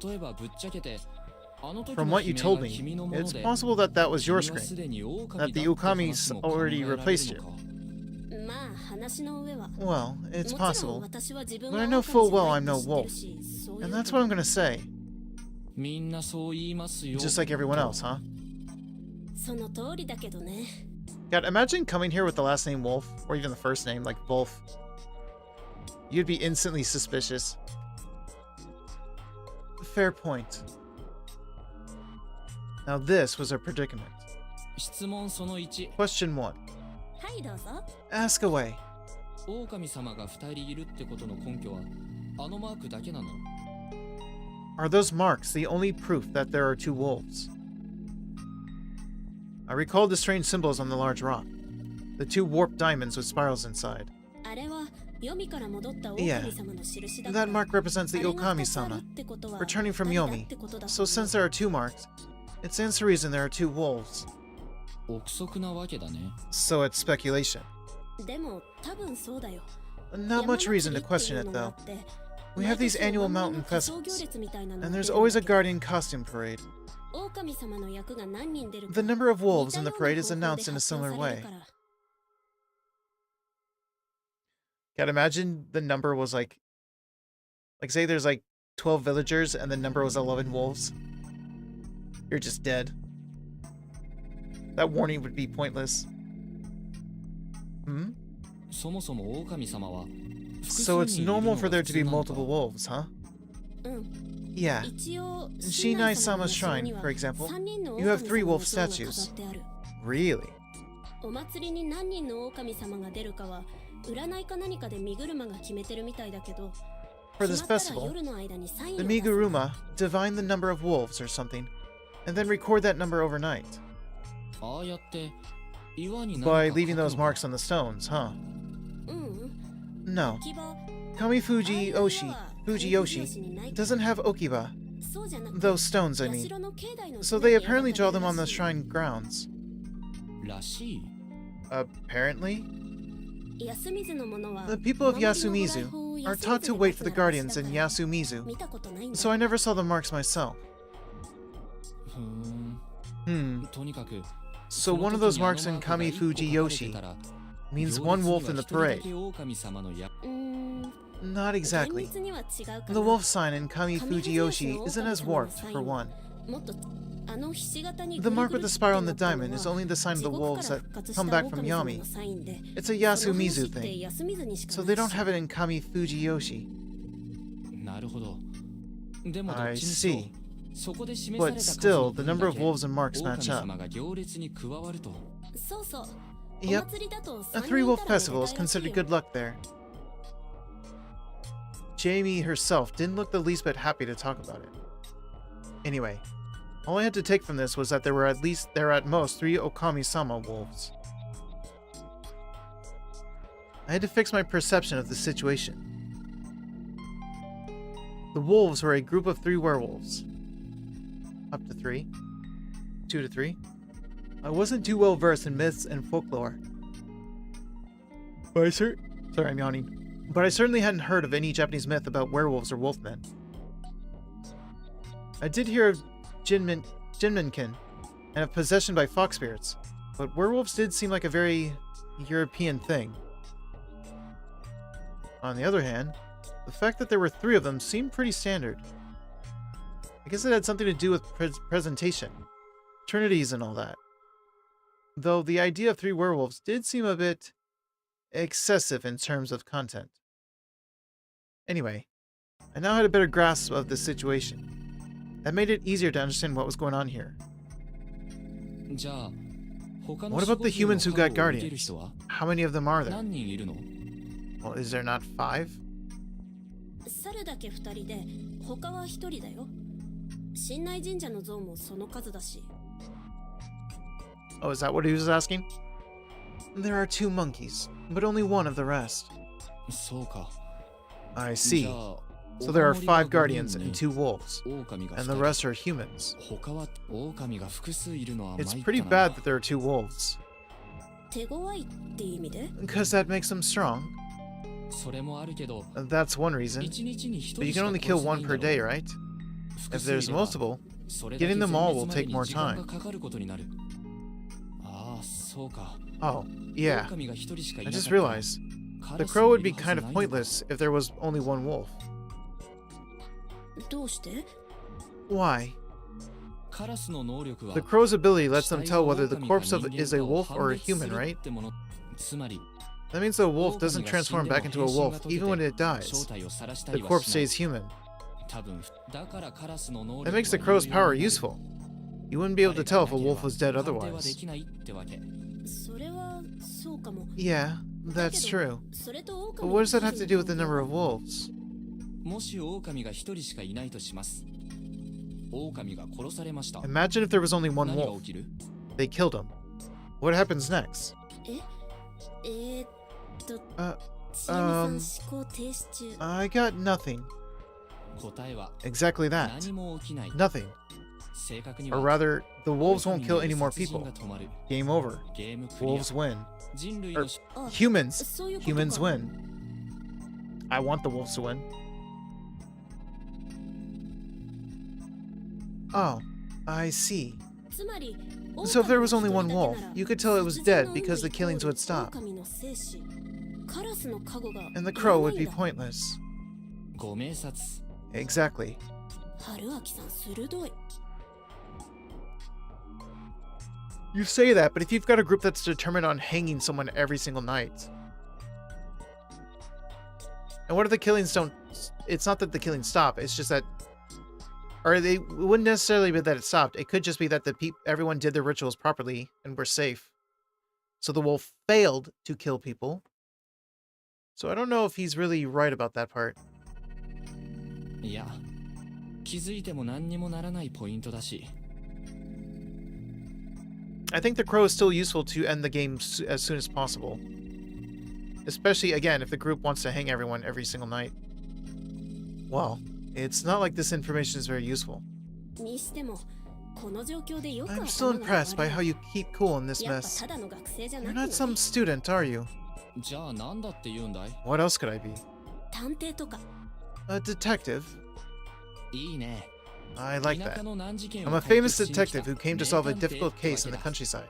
例えばぶっちゃけて、あの時 From の what 悲 you 鳴 told が me, 君のもの it's で、 possible that that was your 君は screen. すでに狼 That だっ the て Okami's 話も already 考えられる replaced の you. か。まあ話の上は Well, it's もちろん possible. 私は自分 But が I know 狼 full じゃ well ない I'm って no 知ってる wolf. し、そういう And that's こ what と I'm gonna say. みんなそう言いますよ。 Just like everyone else, huh? その通りだけどね。 God, imagine coming here with the last name Wolf, or even the first name, like Wolf. You'd be instantly suspicious. Fair point. Now this was a predicament. 質問その1。 Question 1. はいどうぞ。 Ask away. 狼様が2人いるってことの根拠は、あのマークだけなの？ Are those marks the only proof that there are two wolves? I recalled the strange symbols on the large rock. The two warped diamonds with spirals inside. あれは黄泉から戻った狼様の印だから That mark represents the あれが二つある Okami-sama, ってことは returning from 二人だ Yomi. ってことだ So since there are two marks, it stands to reason there are two wolves. 憶測なわけだね。 So it's speculation. でも多分そうだよ。 Not much reason to question it, though. We have these annual mountain festivals, and there's always a guardian costume parade. The number of wolves in the parade is announced in a similar way. Can't imagine the number was like say there's like 12 villagers and the number was 11 wolves. You're just dead. That warning would be pointless. Hmm? そもそも狼様は、 So it's normal for there to be multiple wolves, huh? うん Yeah. 一応 In Shinai-sama's shrine, for example, you have 3 wolf statues. Really? お祭りに何人の狼様が出るかは占いか何かで身車が決めてるみたいだけど For this 決まったら festival, 夜の間にサインを the 出す Miguruma divine the number of wolves or something, and then record that number overnight ああやって岩に by 何か leaving 書 those くのか marks on the stones, huh? うん No. 置き場 Kami Fujiyoshi doesn't have Okiba, そうじゃなく those stones, I 社 mean. の境内の So 地 they に apparently 描か draw れ them る on the らしい shrine grounds. らしい。 Apparently? 安水の者は The people of お守りのご来 Yasumizu 訪を are 安 taught 水 to で wait 待 for the つなら guardians in だから Yasumizu, 見たことないんだ so I never saw the marks myself. ふーん。 Hmm. とにかく、 So one of those marks in Kami Fujiyoshi means one wolf in the parade. 狼様のや。うーん Not 厳 exactly. 密には違うかな The wolf sign in Kami 神 Fujiyoshi 藤吉 isn't の as 狼様の warped, サイン for one. もっとあのひし形に The mark with the spiral on the ぐるぐるってなったの diamond は is only the sign of 地 the 獄 wolves から that 復活した come back from 狼様 Yami. のサインで It's a その話 Yasumizu って thing, 安水にしか so ない they don't し have it in Kami Fujiyoshi. なるほど。でもどっ I ちにしろ see. そこで示され But た数 still, の the 分 number だ of け wolves and marks 狼 match up. 様が行列に加わると。そうそう Yep, お祭りだと a 3 three 人 wolf いたら festival is めでたいらしい considered よ good luck there. Jamie herself didn't look the least bit happy to talk about it. Anyway, all I had to take from this was that there were at most 3 Okami-sama wolves. I had to fix my perception of the situation. The wolves were a group of 3 werewolves. Up to 3. 2 to 3. I wasn't too well versed in myths and folklore. But sorry, I'm yawning. But I certainly hadn't heard of any Japanese myth about werewolves or wolfmen. I did hear of Jinmenkin and of possession by fox spirits, but werewolves did seem like a very European thing. On the other hand, the fact that there were 3 of them seemed pretty standard. I guess it had something to do with presentation, trinities and all that. Though the idea of 3 werewolves did seem a bit excessive in terms of content. Anyway, I now had a better grasp of the situation. That made it easier to understand what was going on here. じゃあ、他の What about the 守護 humans 神 who の got カードを受ける guardians? 人は How many of them are there? 何人いるの？ Well, is there not 5? 猿だけ2人で他は1人だよ神内神社の像もその数だし Oh, is that what he was asking? There are 2 monkeys, but only one of the rest. そうか。 I じゃ see. あ So there are お守りが 5 guardians 5 and 人 2 wolves, で狼が and the 2 rest are humans. 他は狼が複数いるのは It's 参った pretty な。 bad that there are 2 wolves, 手強いって意味で because that makes them strong. それもあるけど、 That's one reason. 1日に1 But you can 人しか only 殺 kill せない one ん per だろ day, right? 複 If 数い there's れば multiple, それだけ getting them 全 all will 滅まで take に more 時間 time. がかかることになる。ああ、そうか。 Oh, yeah. 狼が1人しかい I なか just ったら realized. カ The ラス crow も would い be るは kind ず of ないのか。 pointless if there was only one wolf. どうして？ Why? カラスの能力は The crow's ability lets them 死体 tell が whether the 狼 corpse か of 人間 is a かを wolf 判 or a 別す human, る right? ってもの。つまり That means the wolf 狼 doesn't が transform 死んでも back into a 変身 wolf が解け even when て it dies. 正体を晒した The りは corpse しない。 stays human. 多分だからカラスの能 That 力 makes the は crow's 有用 power になる。 useful. You wouldn't be able to tell if a 彼がいな wolf け was れ dead ば判定は otherwise. できないってわけ。それはそうかも。 Yeah, だ that's けど true. それと But 狼 what の does that have 数 to の do with the 関係 number は of wolves? もし狼が1人しかいないとします。狼が殺されました。 Imagine if there was only one 何が wolf. 起きる？ They killed him. What happens next? えちあちなみさん思考停止中。 I got nothing. 答えは Exactly that. 何も起きない。 Nothing. 正確に Or は rather, the wolves won't 狼 kill に any よ more る殺人 people. が止まる。 Game over. ゲームクリア。 Wolves win. 人類 Or のしあ humans. そういうことか。 Humans win. I want the wolves to win. Oh, I see. つまり So if there was only 狼 one が wolf, 一人だけなら you could tell it was dead 殺人の because the 有無 killings would stop, 狼の生死カラスの加護が and the crow would be いらないんだ。 pointless. ご明察。 Exactly. 春秋さん鋭い。 You say that, but if you've got a group that's determined on hanging someone every single night, and what if the killings don't? It's not that the killings stop. It's just that, or they it wouldn't necessarily be that it stopped. It could just be that everyone did their rituals properly and were safe. So the wolf failed to kill people. So I don't know if he's really right about that part. いや、気づいても何にもならないポイントだし。 I think the crow is still useful to end the game as soon as possible. Especially, again, if the group wants to hang everyone every single night. Well, it's not like this information is very useful. にしてもこの状況でよく I'm still 頭が impressed by 回 how る you keep cool in this やっぱ mess. ただの学生じゃな You're くな not い some student, are you? じゃあなんだって言うんだい？ What else could I be? 探偵とか A detective? いいね。 I like 田舎 that. の難事件 I'm を a 解 famous 決しに来た detective who came to solve a 名探偵 difficult って case in わ the けだ。 countryside.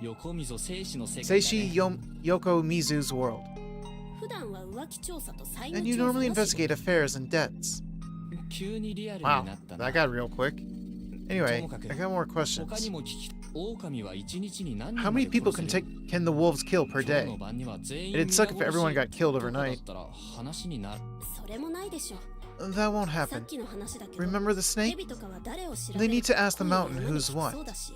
横溝正史の世界だ Seishi ね。 Yokomizu's world. 普段は浮気調査と債務 And you 調査 normally の仕事 investigate affairs and debts. 急にリアルに Wow, なったな。 that got real quick. Anyway, ともかく I got more 他 questions. にも聞き、狼は一日に何人 How ま many で people 殺 can せる？ can the wolves kill per 今日 day? の晩には全員 It'd suck if 皆殺し everyone got killed とか overnight. だったら話になる。それもないでしょ That won't さっ happen. きの話だけど Remember the snake? 蛇とかは誰を調 They べる need to ask the 声が mountain 山に who's 聞き what. そうだし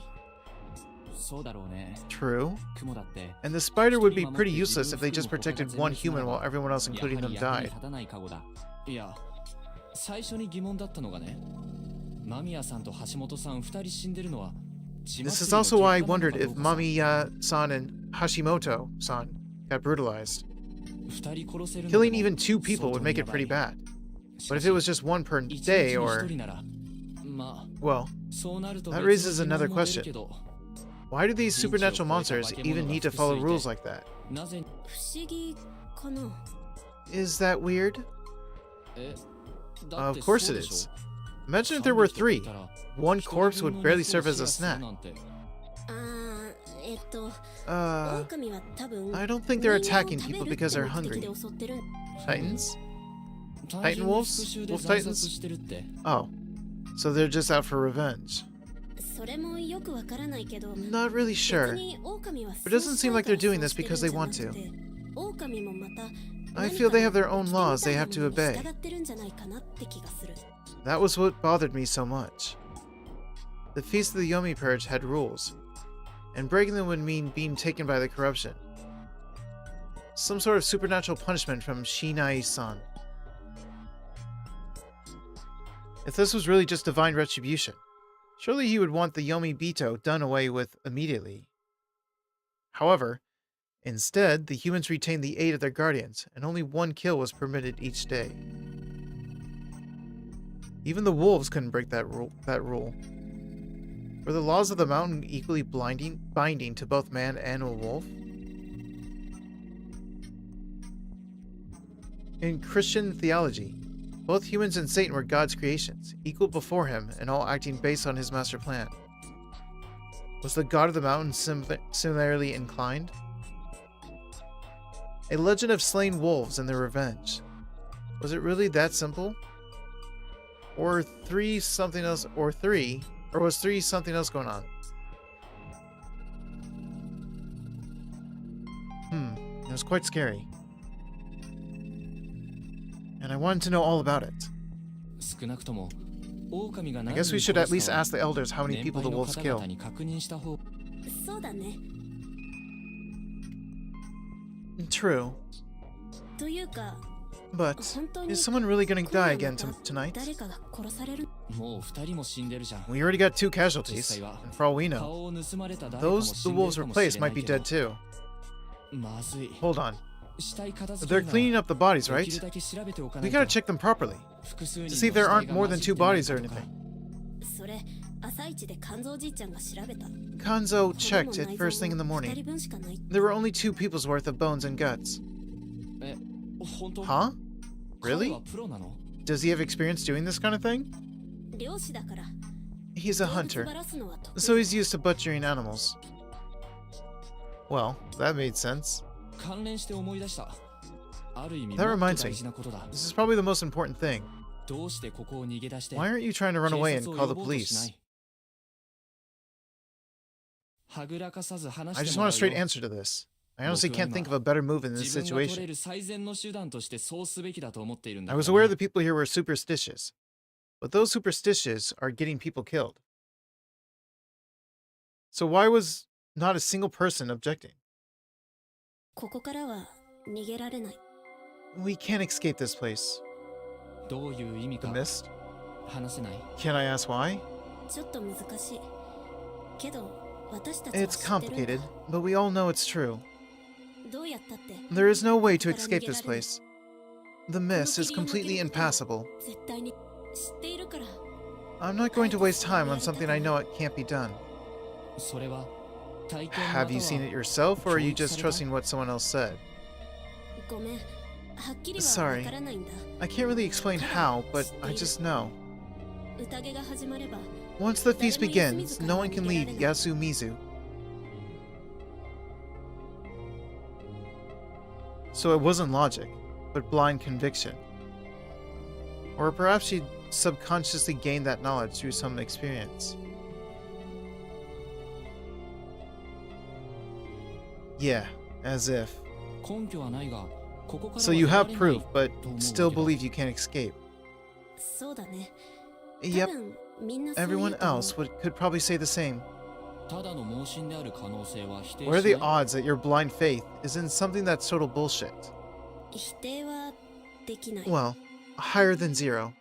そうだろうね。 True. 雲だって。 And the spider would be pretty useless if they just protected one human while everyone else, や including は them, り役に died. 立たないカゴだ。いや、最初に疑問だったのがね、間宮さんと橋本さん2人死んでるのは血 This 祭 is りの also why I 結果なの wondered かど if うかさ。 Mamiya-san and Hashimoto-san got brutalized. 2人殺せるの Killing でも even two people 相 would 当 make や it ばい。 pretty bad. し But か if し it was just one per 一日 day に or... 1人なら、まあ、 Well, そうなると that 別 raises の疑 another 問も出る question. けど、 why do these supernatural monsters even need to follow rules like that? なぜ、不思議かな Is that weird? え、だっ Of て course そう it でしょ？ is. Imagine if there were 3. One corpse would barely serve as a snack. あUh, 狼は多分 I don't think they're 人間を attacking 食べ people るって because they're 目的 hungry. で襲ってる Titans? 単純に wolves？復讐で Wolf 惨 titans？殺してるって。 Oh. So they're just out for revenge. それもよくわからないけど Not really 別 sure. に狼は But it doesn't seem like they're doing this because they want to. 狼もまた I feel they have their own laws they have to obey. 従ってるんじゃないかなって気がする That was what bothered me so much. The Feast of the Yomi Purge had rules, and breaking them would mean being taken by the corruption. Some sort of supernatural punishment from Shinai-san. If this was really just divine retribution, surely he would want the Yomi Bito done away with immediately. However, instead, the humans retained the aid of their guardians, and only one kill was permitted each day. Even the wolves couldn't break that rule. Were the laws of the mountain equally binding to both man and a wolf? in Christian theology, both humans and Satan were God's creations, equal before him and all acting based on his master plan. Was the god of the mountain similarly inclined? A legend of slain wolves and their revenge. Was it really that simple? Or was three something else going on? It was quite scary. And I wanted to know all about it. I guess we should at least ask the elders how many people the wolves kill. そうだね。 True. というか、 But 本当に is someone really gonna 今夜 die ま again た tonight? 誰かが殺される。もう二人も死んでるじゃん。 We already got 2 casualties, and for all we know, 顔を盗まれた誰かも those 死 the んでる wolves かもしれ replaced な might い be けど dead too. まずい。 Hold on. 死体片付け They're るなら cleaning up the bodies, でき right? るだけ調べておかな We いと gotta check them properly 複数 to 人 see の if there 死体 aren't が more 混 than じ 2 ってない bodies or ことか anything. それ、朝一で肝臓じいちゃんが調べた。 Kanzo 骨も checked 内 it 臓 first thing in the も二 morning. 人分しかない。 There were only 2 people's worth of bones and guts. え、本当 Huh? 彼 Really? はプロなの Does he have experience doing this kind of thing? 漁師だから。 He's a 動物 hunter, ばらすのは得意 so he's used to butchering animals. Well, that made sense. 関連して思い出した。ある意味 That もっ reminds と me. 大事なことだ。 This is probably the most important thing. どうしてここを逃げ出して Why aren't you trying to run 警 away 察 and を call 呼 the ぼうとしな police? い。はぐらかさず話 I し just ても want ら a う straight よ。 answer to this. I honestly can't think of a better move in this 自分が取れ situation. る最善の手段としてそうすべきだと思っているんだ I け was ど aware ね that people here were superstitious, but those superstitious are getting people killed. So why was not a single person objecting? ここからは逃げられない。 We can't escape this place. どういう意味 The か mist? 話せない。 Can I ask why? ちょっと難しい。けど、私たちは It's 知ってるん complicated, だ。 but we all know it's true. どうやったって There is no way to ここから escape 逃げら this れない。 place. The mist is completely impassable. 絶対に知っているから。 I'm not going to waste time on something I know it can't be done. それは体験 Have you また seen は it yourself, or are you just 教育された？ trusting what someone else said? ごめん。はっきりは Sorry. わからないんだ。 I can't really explain how, but I just know. 宴が始まれば、 Once the feast begins, no one can leave Yasumizu. So it wasn't logic, but blind conviction. Or perhaps she subconsciously gained that knowledge through some experience. Yeah, as if. 根拠はないが、ここから So は you 逃 have げられない proof, but と思うわけだ。 still believe you can't escape. そうだね。多 Yep, 分みんなそう言う everyone と思う else could probably say the same. ただの盲信である可能性は否定 What are し the ない。 odds that your blind faith is in something that's total bullshit? 否定はできない。 Well, higher than zero.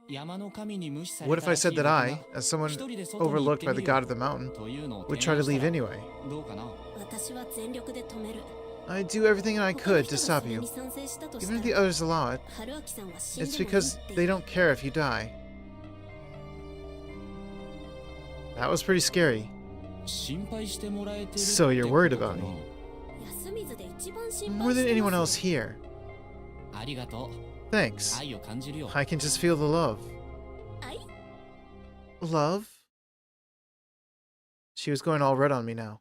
山の神に無視され What た if I らしい said that 僕 I, が as someone 一人で外に行 overlooked って by み the る god よ of the mountain というのを would 提 try 案 to した leave ら anyway? どうかな。私は全力で止める。 I'd do everything I 他の could 人 to が stop それ you. に賛成したとし Even if た the ら、 others allow it, 春秋さんは死ん it's でもいい because って they 言う。 don't care if you die. That was pretty scary. 心配してもらえてるって So you're こ worried とか about な me. 安水で一番心 More 配し than て anyone ま else す。 here. ありがとう。 Thanks. 愛を感じるよ。 I can just feel the love. 愛 Love? She was going all red on me now.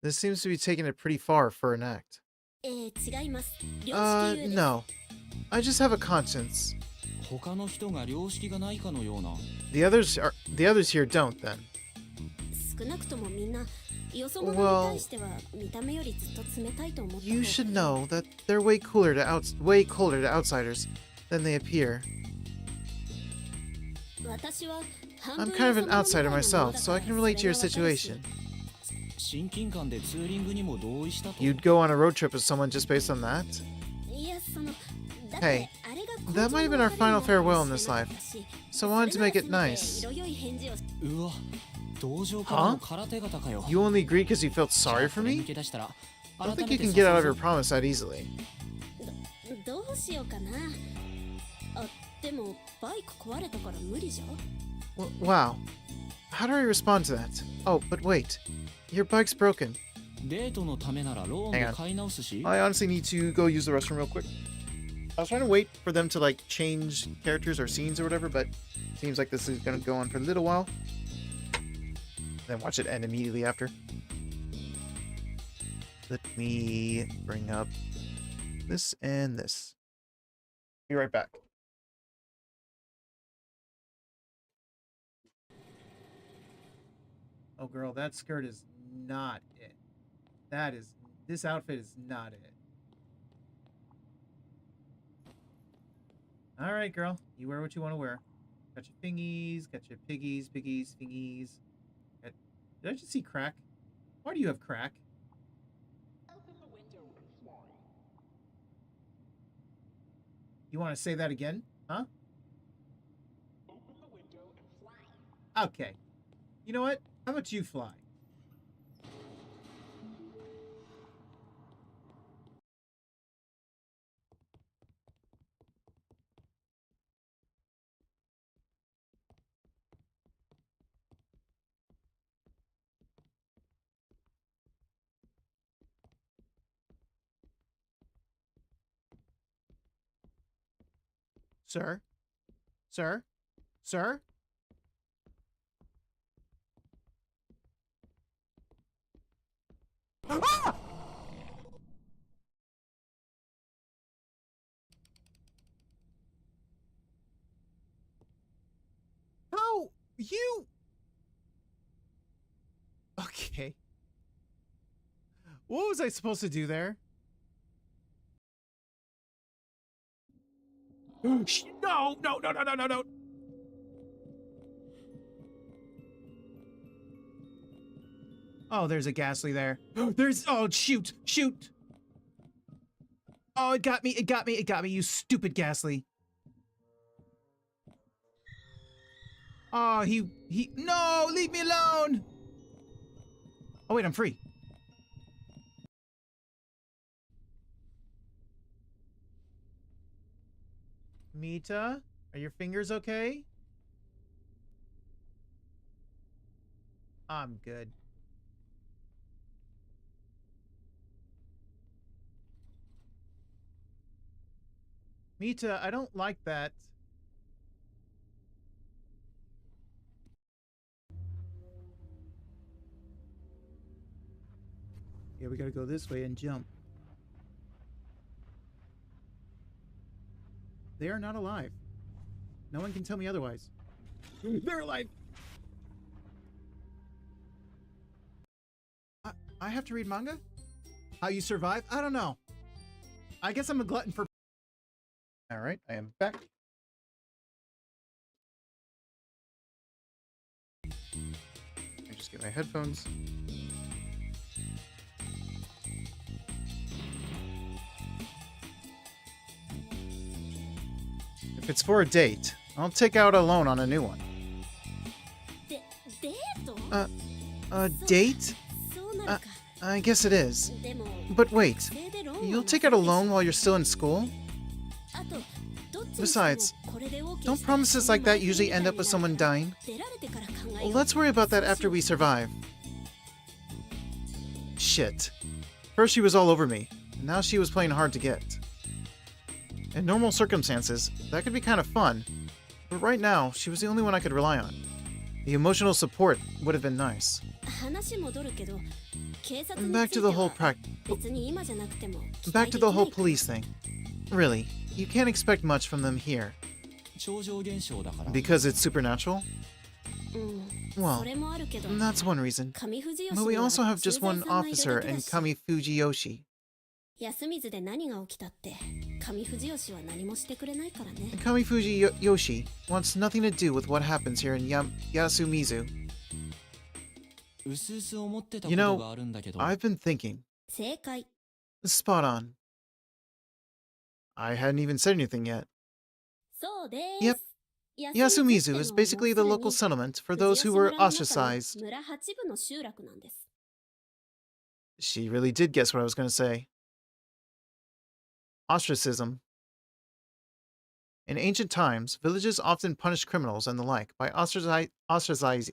This seems to be taking it pretty far for an act. 違います。良識ゆえです。 No. I just have a conscience. 他の人が良識がないかのような。The others here don't then. 少なくともみんな、よそ者に Well, 対しては見た目よりずっと冷たいと思った方が。 You should know that they're way colder to outsiders than they appear. 私は半 I'm 分 kind of よ an そ者 outsider みたいなもの myself, だ so から I can relate to your それがわかるし situation. 親近感でツーリングにも同意したと。 You'd go on a road trip with someone just based on that? いや、その、だって Hey, あれが that might have been our final farewell in this life, so I wanted to make it それなら nice. せめて色良い返事をうわ、道場からの空手方かよ。 You only agreed because you felt sorry for じゃあこれ抜 me? け出したら I don't 改 think め you て can get out of 誘 your うぞ promise that easily. どうしようかな。あ、でもバイク壊れたから無理じゃ。Wow. How do I respond to that? Oh, but wait. Your bike's broken. デートのためならローンで買い直すし。 I honestly need to go use the restroom real quick. I was trying to wait for them to like change characters or scenes or whatever, but seems like this is gonna go on for a little while. Then watch it end immediately after. Let me bring up this and this. Be right back. Oh, girl, that skirt is not it. This outfit is not it. All right, girl, you wear what you want to wear. Got your thingies, got your piggies, thingies. Did I just see crack? Why do you have crack? Open the window and fly. You want to say that again? Huh? Open the window and fly. Okay. You know what? How about you fly? Sir? Sir? Sir? Ah! How? You? Okay. What was I supposed to do there? No, no, no, no, no, no, no. Oh, there's a ghastly there. Oh, shoot, shoot. Oh, it got me, you stupid ghastly. Oh, no, leave me alone. Oh, wait, I'm free. Mita, are your fingers okay? I'm good. Mita, I don't like that. Yeah, we gotta go this way and jump. They are not alive. No one can tell me otherwise. They're alive! I have to read manga? How you survive? I don't know. I guess I'm a glutton for... Alright, I am back. Let me just get my headphones. If it's for a date, I'll take out a loan on a new one. A date? I guess it is. But wait, you'll take out a loan while you're still in school? Besides, don't promises like that usually end up with someone dying? Let's worry about that after we survive. Shit. First she was all over me, and now she was playing hard to get. In normal circumstances, that could be kind of fun, but right now, she was the only one I could rely on. The emotional support would have been nice. And back to the whole police thing. Really, you can't expect much from them here. Because it's supernatural? Well, that's one reason. But we also have just one officer in Kami Fujiyoshi. And Kami Fujiyoshi wants nothing to do with what happens here in Yasumizu. You know, I've been thinking. Spot on. I hadn't even said anything yet. Yep. Yasumizu is basically the local settlement for those who were ostracized. She really did guess what I was going to say. Ostracism. In ancient times, villages often punished criminals and the like by ostracizing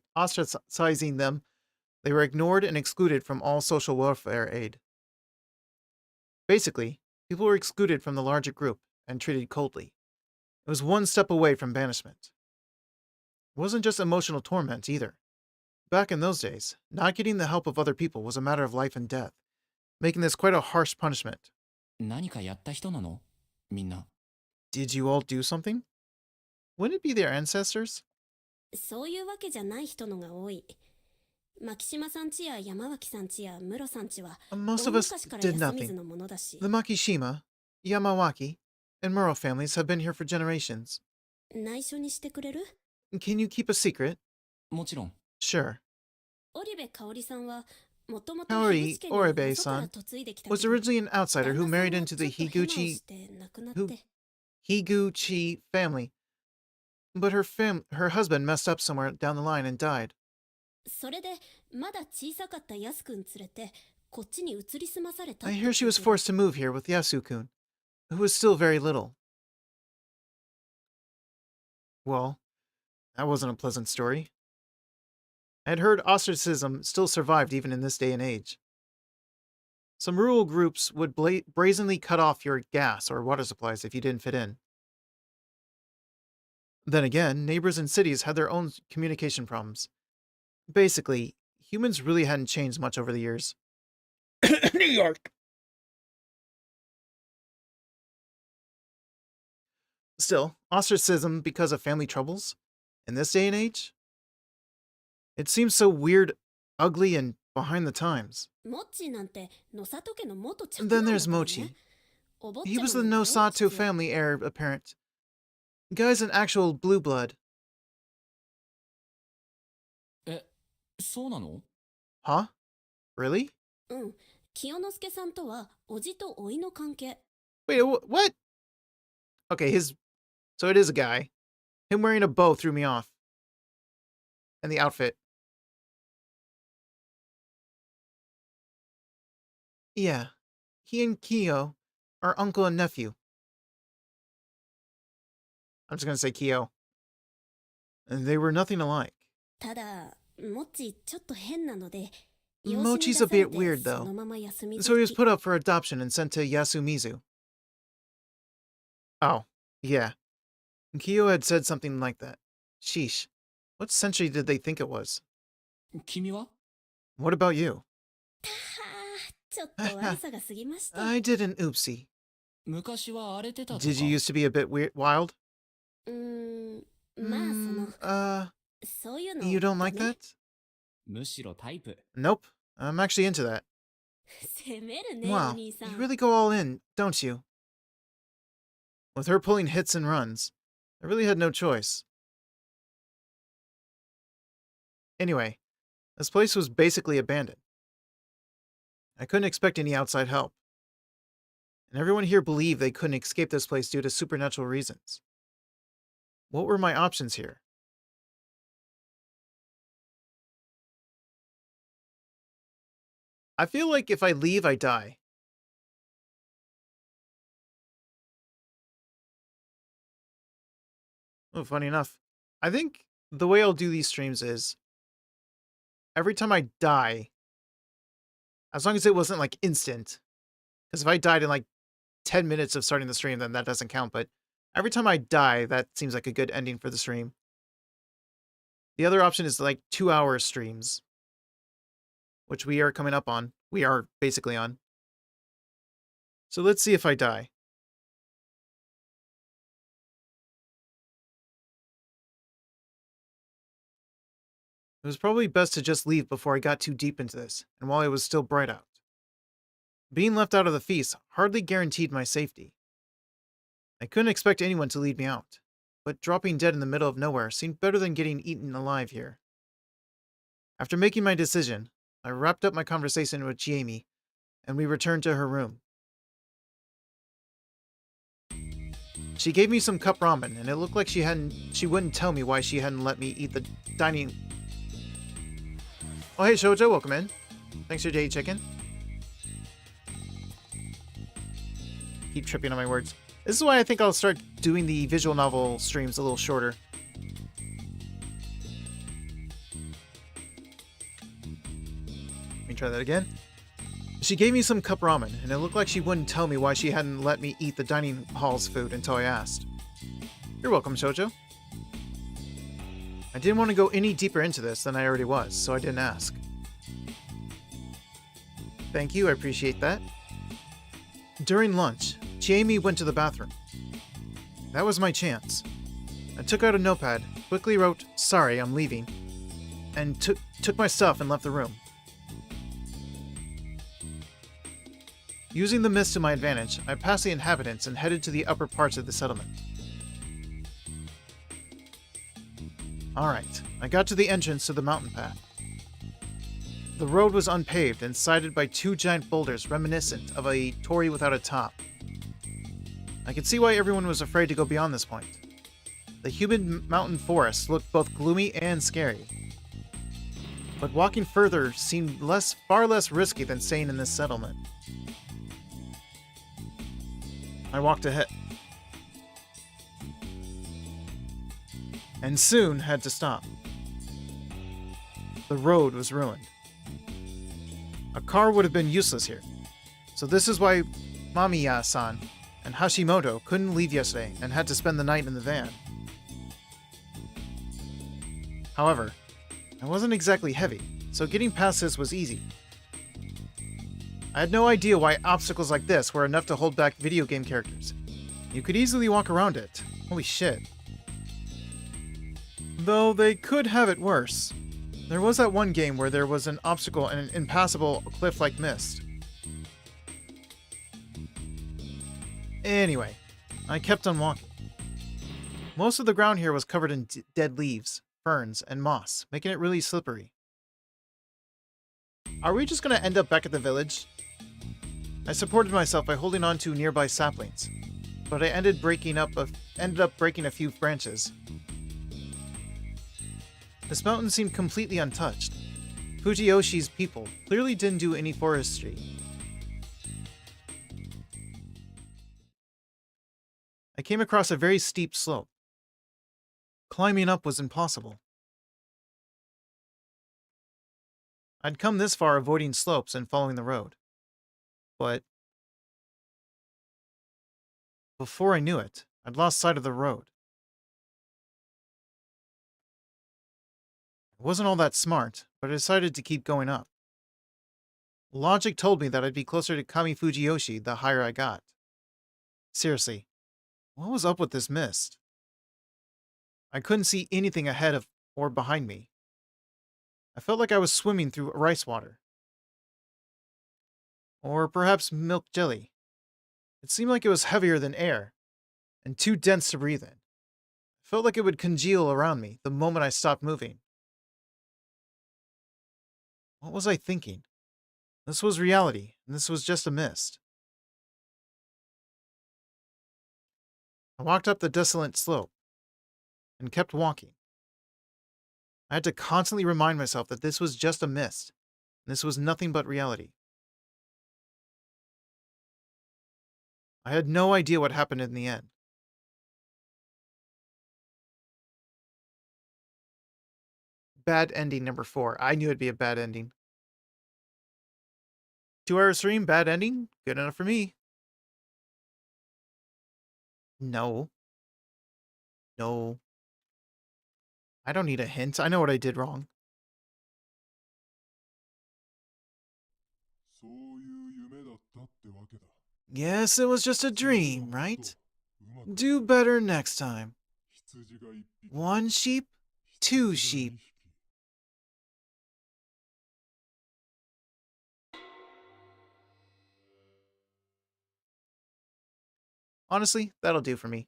them. They were ignored and excluded from all social welfare aid. Basically, people were excluded from the larger group, and treated coldly. It was one step away from banishment. It wasn't just emotional torment either. Back in those days, not getting the help of other people was a matter of life and death, making this quite a harsh punishment. 何かやった人なのみんな。 Did you all do something? Wouldn't it be their ancestors? そういうわけじゃない人のが多い。牧島さんちや山脇さんちや室さんちは、 Most 大 of us 昔から did 安水 nothing. のものだし、 The Makishima, Yamawaki, and Muro families have been here for generations. 内緒にしてくれる？ Can you keep a secret? もちろん。 Sure. 織部香織さんは、もともと Kaori 樋口家によ Oribe そから san 嫁いできたけ was ど、 originally an outsider 旦 who 那さん married は into ちょ the っとヘマを Higuchi して亡くなっ who- て、 Higuchi family. But her husband messed up somewhere down the line and died. それでまだ小さかったヤスくん連れてこっちに移り住まされたっ I て hear she 聞い was てる。 forced to move here with Yasu-kun, who was still very little. Well, that wasn't a pleasant story. I had heard ostracism still survived even in this day and age. Some rural groups would brazenly cut off your gas or water supplies if you didn't fit in. Then again, neighbors in cities had their own communication problems. Basically, humans really hadn't changed much over the years. New York! Still, ostracism because of family troubles? In this day and age? It seems so weird, ugly, and behind the times. モッチーなんて野里家の元着 And なん then だ there's からね。 Mochi. お坊 He ちゃま was the なんだよ、 Nosato 実は。 family heir apparent. Guy's an actual blue blood. え、そうなの？ Huh? Really? うん。清之助さんとはおじとおいの関係。 Wait, what? Okay, so it is a guy. Him wearing a bow threw me off. And the outfit. Yeah. He and Kyo are uncle and nephew. I'm just gonna say Kyo. And they were nothing alike. ただ、モッチーちょっと変なので、 Mochi's a bit weird, though. そのまま休み So he was put up for adoption and sent to Yasumizu. Oh, yeah. Kyo had said something like that. Sheesh. What century did they think it was? 君は？ What about you? ちょっと悪さが過ぎました。 I did an oopsie. 昔は荒れてたとか。 Did you used to be a bit wild? まあその、そういうの。 You don't like ダメ？ that? むしろタイプ。 Nope. I'm actually into that. 攻めるね、お Wow, 兄さん。 you really go all in, don't you? With her pulling hits and runs, I really had no choice. Anyway, this place was basically abandoned. I couldn't expect any outside help. And everyone here believed they couldn't escape this place due to supernatural reasons. What were my options here? I feel like if I leave, I die. Oh, funny enough. I think the way I'll do these streams is every time I die, as long as it wasn't like instant, because if I died in like 10 minutes of starting the stream, then that doesn't count. But every time I die, that seems like a good ending for the stream. The other option is like 2-hour streams, which we are coming up on. We are basically on. So let's see if I die. It was probably best to just leave before I got too deep into this, and while it was still bright out. Being left out of the feast hardly guaranteed my safety. I couldn't expect anyone to lead me out, but dropping dead in the middle of nowhere seemed better than getting eaten alive here. After making my decision, I wrapped up my conversation with Chiemi, and we returned to her room. She gave me some cup ramen, and it looked like she wouldn't tell me why she hadn't let me eat the dining... Oh, hey, Shoujo, welcome in. Thanks for your day, chicken. Keep tripping on my words. This is why I think I'll start doing the visual novel streams a little shorter. Let me try that again. She gave me some cup ramen, and it looked like she wouldn't tell me why she hadn't let me eat the dining hall's food until I asked. You're welcome, Shoujo. I didn't want to go any deeper into this than I already was, so I didn't ask. Thank you, I appreciate that. During lunch, Chiemi went to the bathroom. That was my chance. I took out a notepad, quickly wrote, "Sorry, I'm leaving," and took my stuff and left the room. Using the mist to my advantage, I passed the inhabitants and headed to the upper parts of the settlement. Alright, I got to the entrance to the mountain path. The road was unpaved and sided by two giant boulders reminiscent of a torii without a top. I could see why everyone was afraid to go beyond this point. The humid mountain forest looked both gloomy and scary. But walking further seemed far less risky than staying in this settlement. I walked ahead, and soon had to stop. The road was ruined. A car would have been useless here, so this is why Mamiya-san and Hashimoto couldn't leave yesterday and had to spend the night in the van. However, I wasn't exactly heavy, so getting past this was easy. I had no idea why obstacles like this were enough to hold back video game characters. You could easily walk around it. Holy shit. Though they could have it worse. There was that one game where there was an obstacle and an impassable cliff-like mist. Anyway, I kept on walking. Most of the ground here was covered in dead leaves, ferns, and moss, making it really slippery. Are we just gonna end up back at the village? I supported myself by holding on to nearby saplings, but I ended up breaking a few branches. This mountain seemed completely untouched. Fujiyoshi's people clearly didn't do any forestry. I came across a very steep slope. Climbing up was impossible. I'd come this far avoiding slopes and following the road. But before I knew it, I'd lost sight of the road. I wasn't all that smart, but I decided to keep going up. Logic told me that I'd be closer to Kami Fujiyoshi the higher I got. Seriously, what was up with this mist? I couldn't see anything ahead of or behind me. I felt like I was swimming through rice water. Or perhaps milk jelly. It seemed like it was heavier than air, and too dense to breathe in. It felt like it would congeal around me the moment I stopped moving. What was I thinking? This was reality, and this was just a mist. I walked up the desolate slope, and kept walking. I had to constantly remind myself that this was just a mist, and this was nothing but reality. I had no idea what happened in the end. Bad ending number 4. I knew it'd be a bad ending. 2-hour stream, bad ending? Good enough for me. No. No. I don't need a hint. I know what I did wrong. Yes, it was just a dream, right? Do better next time. 1 sheep, 2 sheep. Honestly, that'll do for me.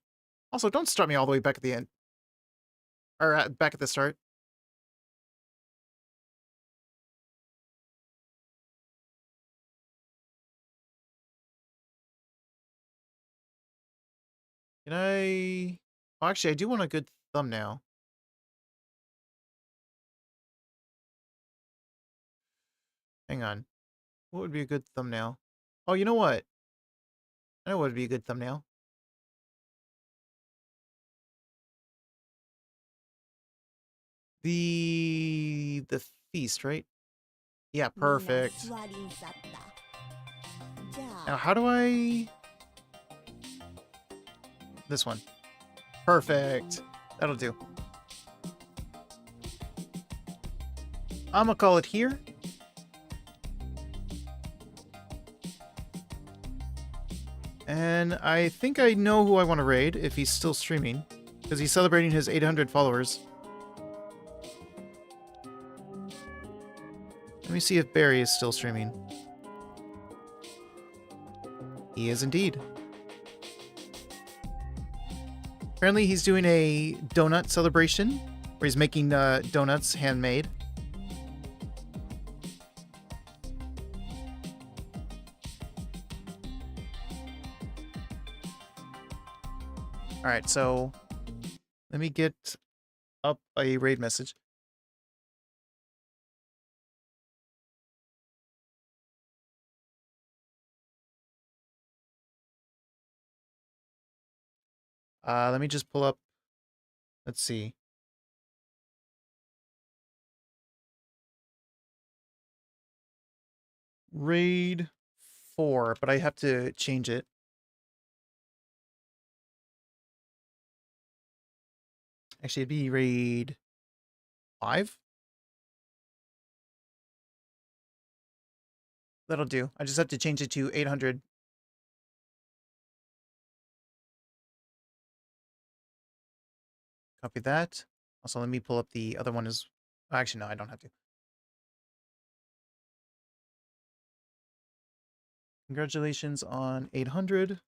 Also, don't start me all the way back at the end. Or back at the start. Can I... Oh, actually, I do want a good thumbnail. Hang on. What would be a good thumbnail? Oh, you know what? I know what would be a good thumbnail. The feast, right? Yeah, perfect. Now, how do I... This one. Perfect. That'll do. I'm gonna call it here. And I think I know who I want to raid if he's still streaming, because he's celebrating his 800 followers. Let me see if Barry is still streaming. He is indeed. Apparently he's doing a donut celebration where he's making donuts handmade. Alright, so let me get up a raid message. Let me just pull up, let's see. Raid 4, but I have to change it. Actually, it'd be raid 5. That'll do. I just have to change it to 800. Copy that. Also, let me pull up the other one as... Actually, no, I don't have to. Congratulations on 800.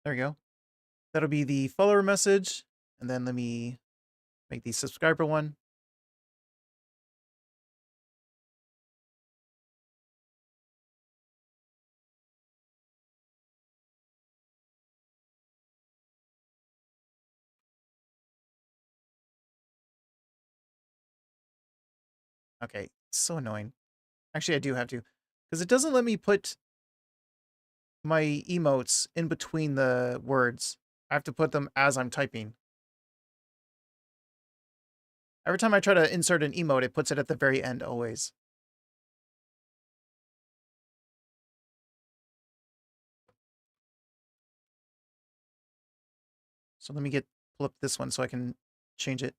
There we go. That'll be the follower message. And then let me make the subscriber one. Okay, so annoying. Actually, I do have to. Because it doesn't let me put my emotes in between the words. I have to put them as I'm typing. Every time I try to insert an emote, it puts it at the very end always. So let me pull up this one so I can change it.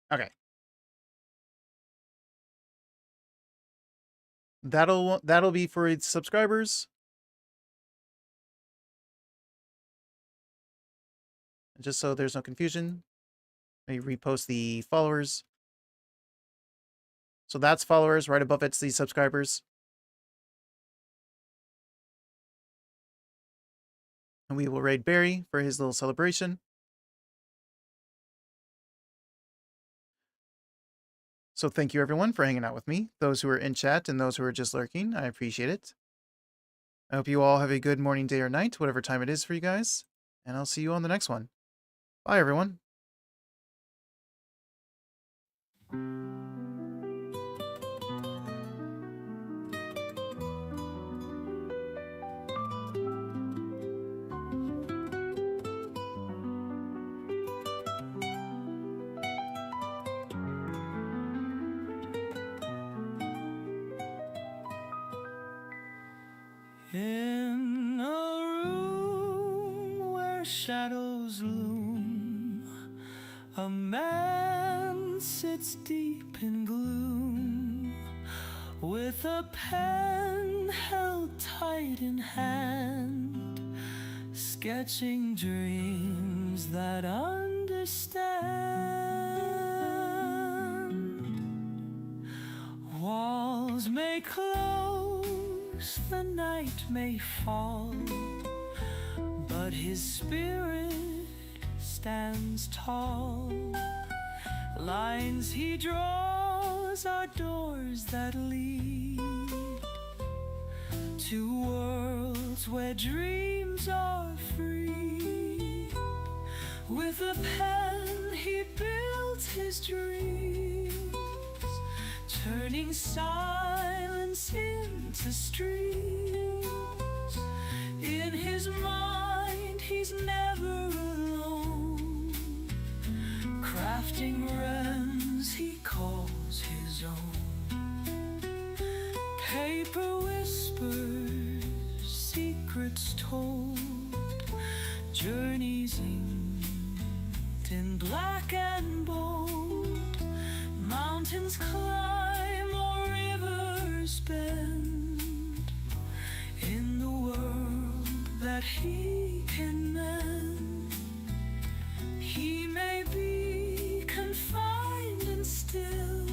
Okay. That'll be for its subscribers. Just so there's no confusion, let me repost the followers. So that's followers, right above it's the subscribers. And we will raid Barry for his little celebration. So thank you everyone for hanging out with me. Those who are in chat and those who are just lurking, I appreciate it. I hope you all have a good morning, day, or night, whatever time it is for you guys. And I'll see you on the next one. Bye, everyone. In a room where shadows loom, a man sits deep in gloom, with a pen held tight in hand, sketching dreams that under understand. Walls may close, the night may fall, but his spirit stands tall. Lines he draws are doors that lead to worlds where dreams are free. With a pen he built his dreams, turning silence into streams. In his mind he's never alone, crafting realms he calls his own. Paper whispers, secrets told, journeys inked in black and bold. Mountains climb or rivers bend in the world that he can mend. He may be confined and still,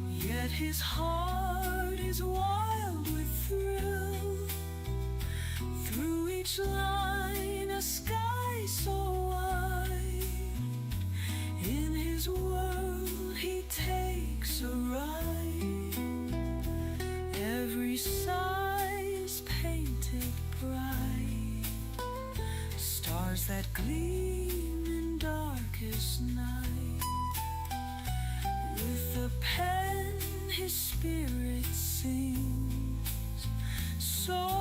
yet his heart is wild with thrill. Through each line a sky so wide, in his world he takes a ride. Every sigh is painted bright, stars that gleam in darkest night. With a pen his spirit sings, so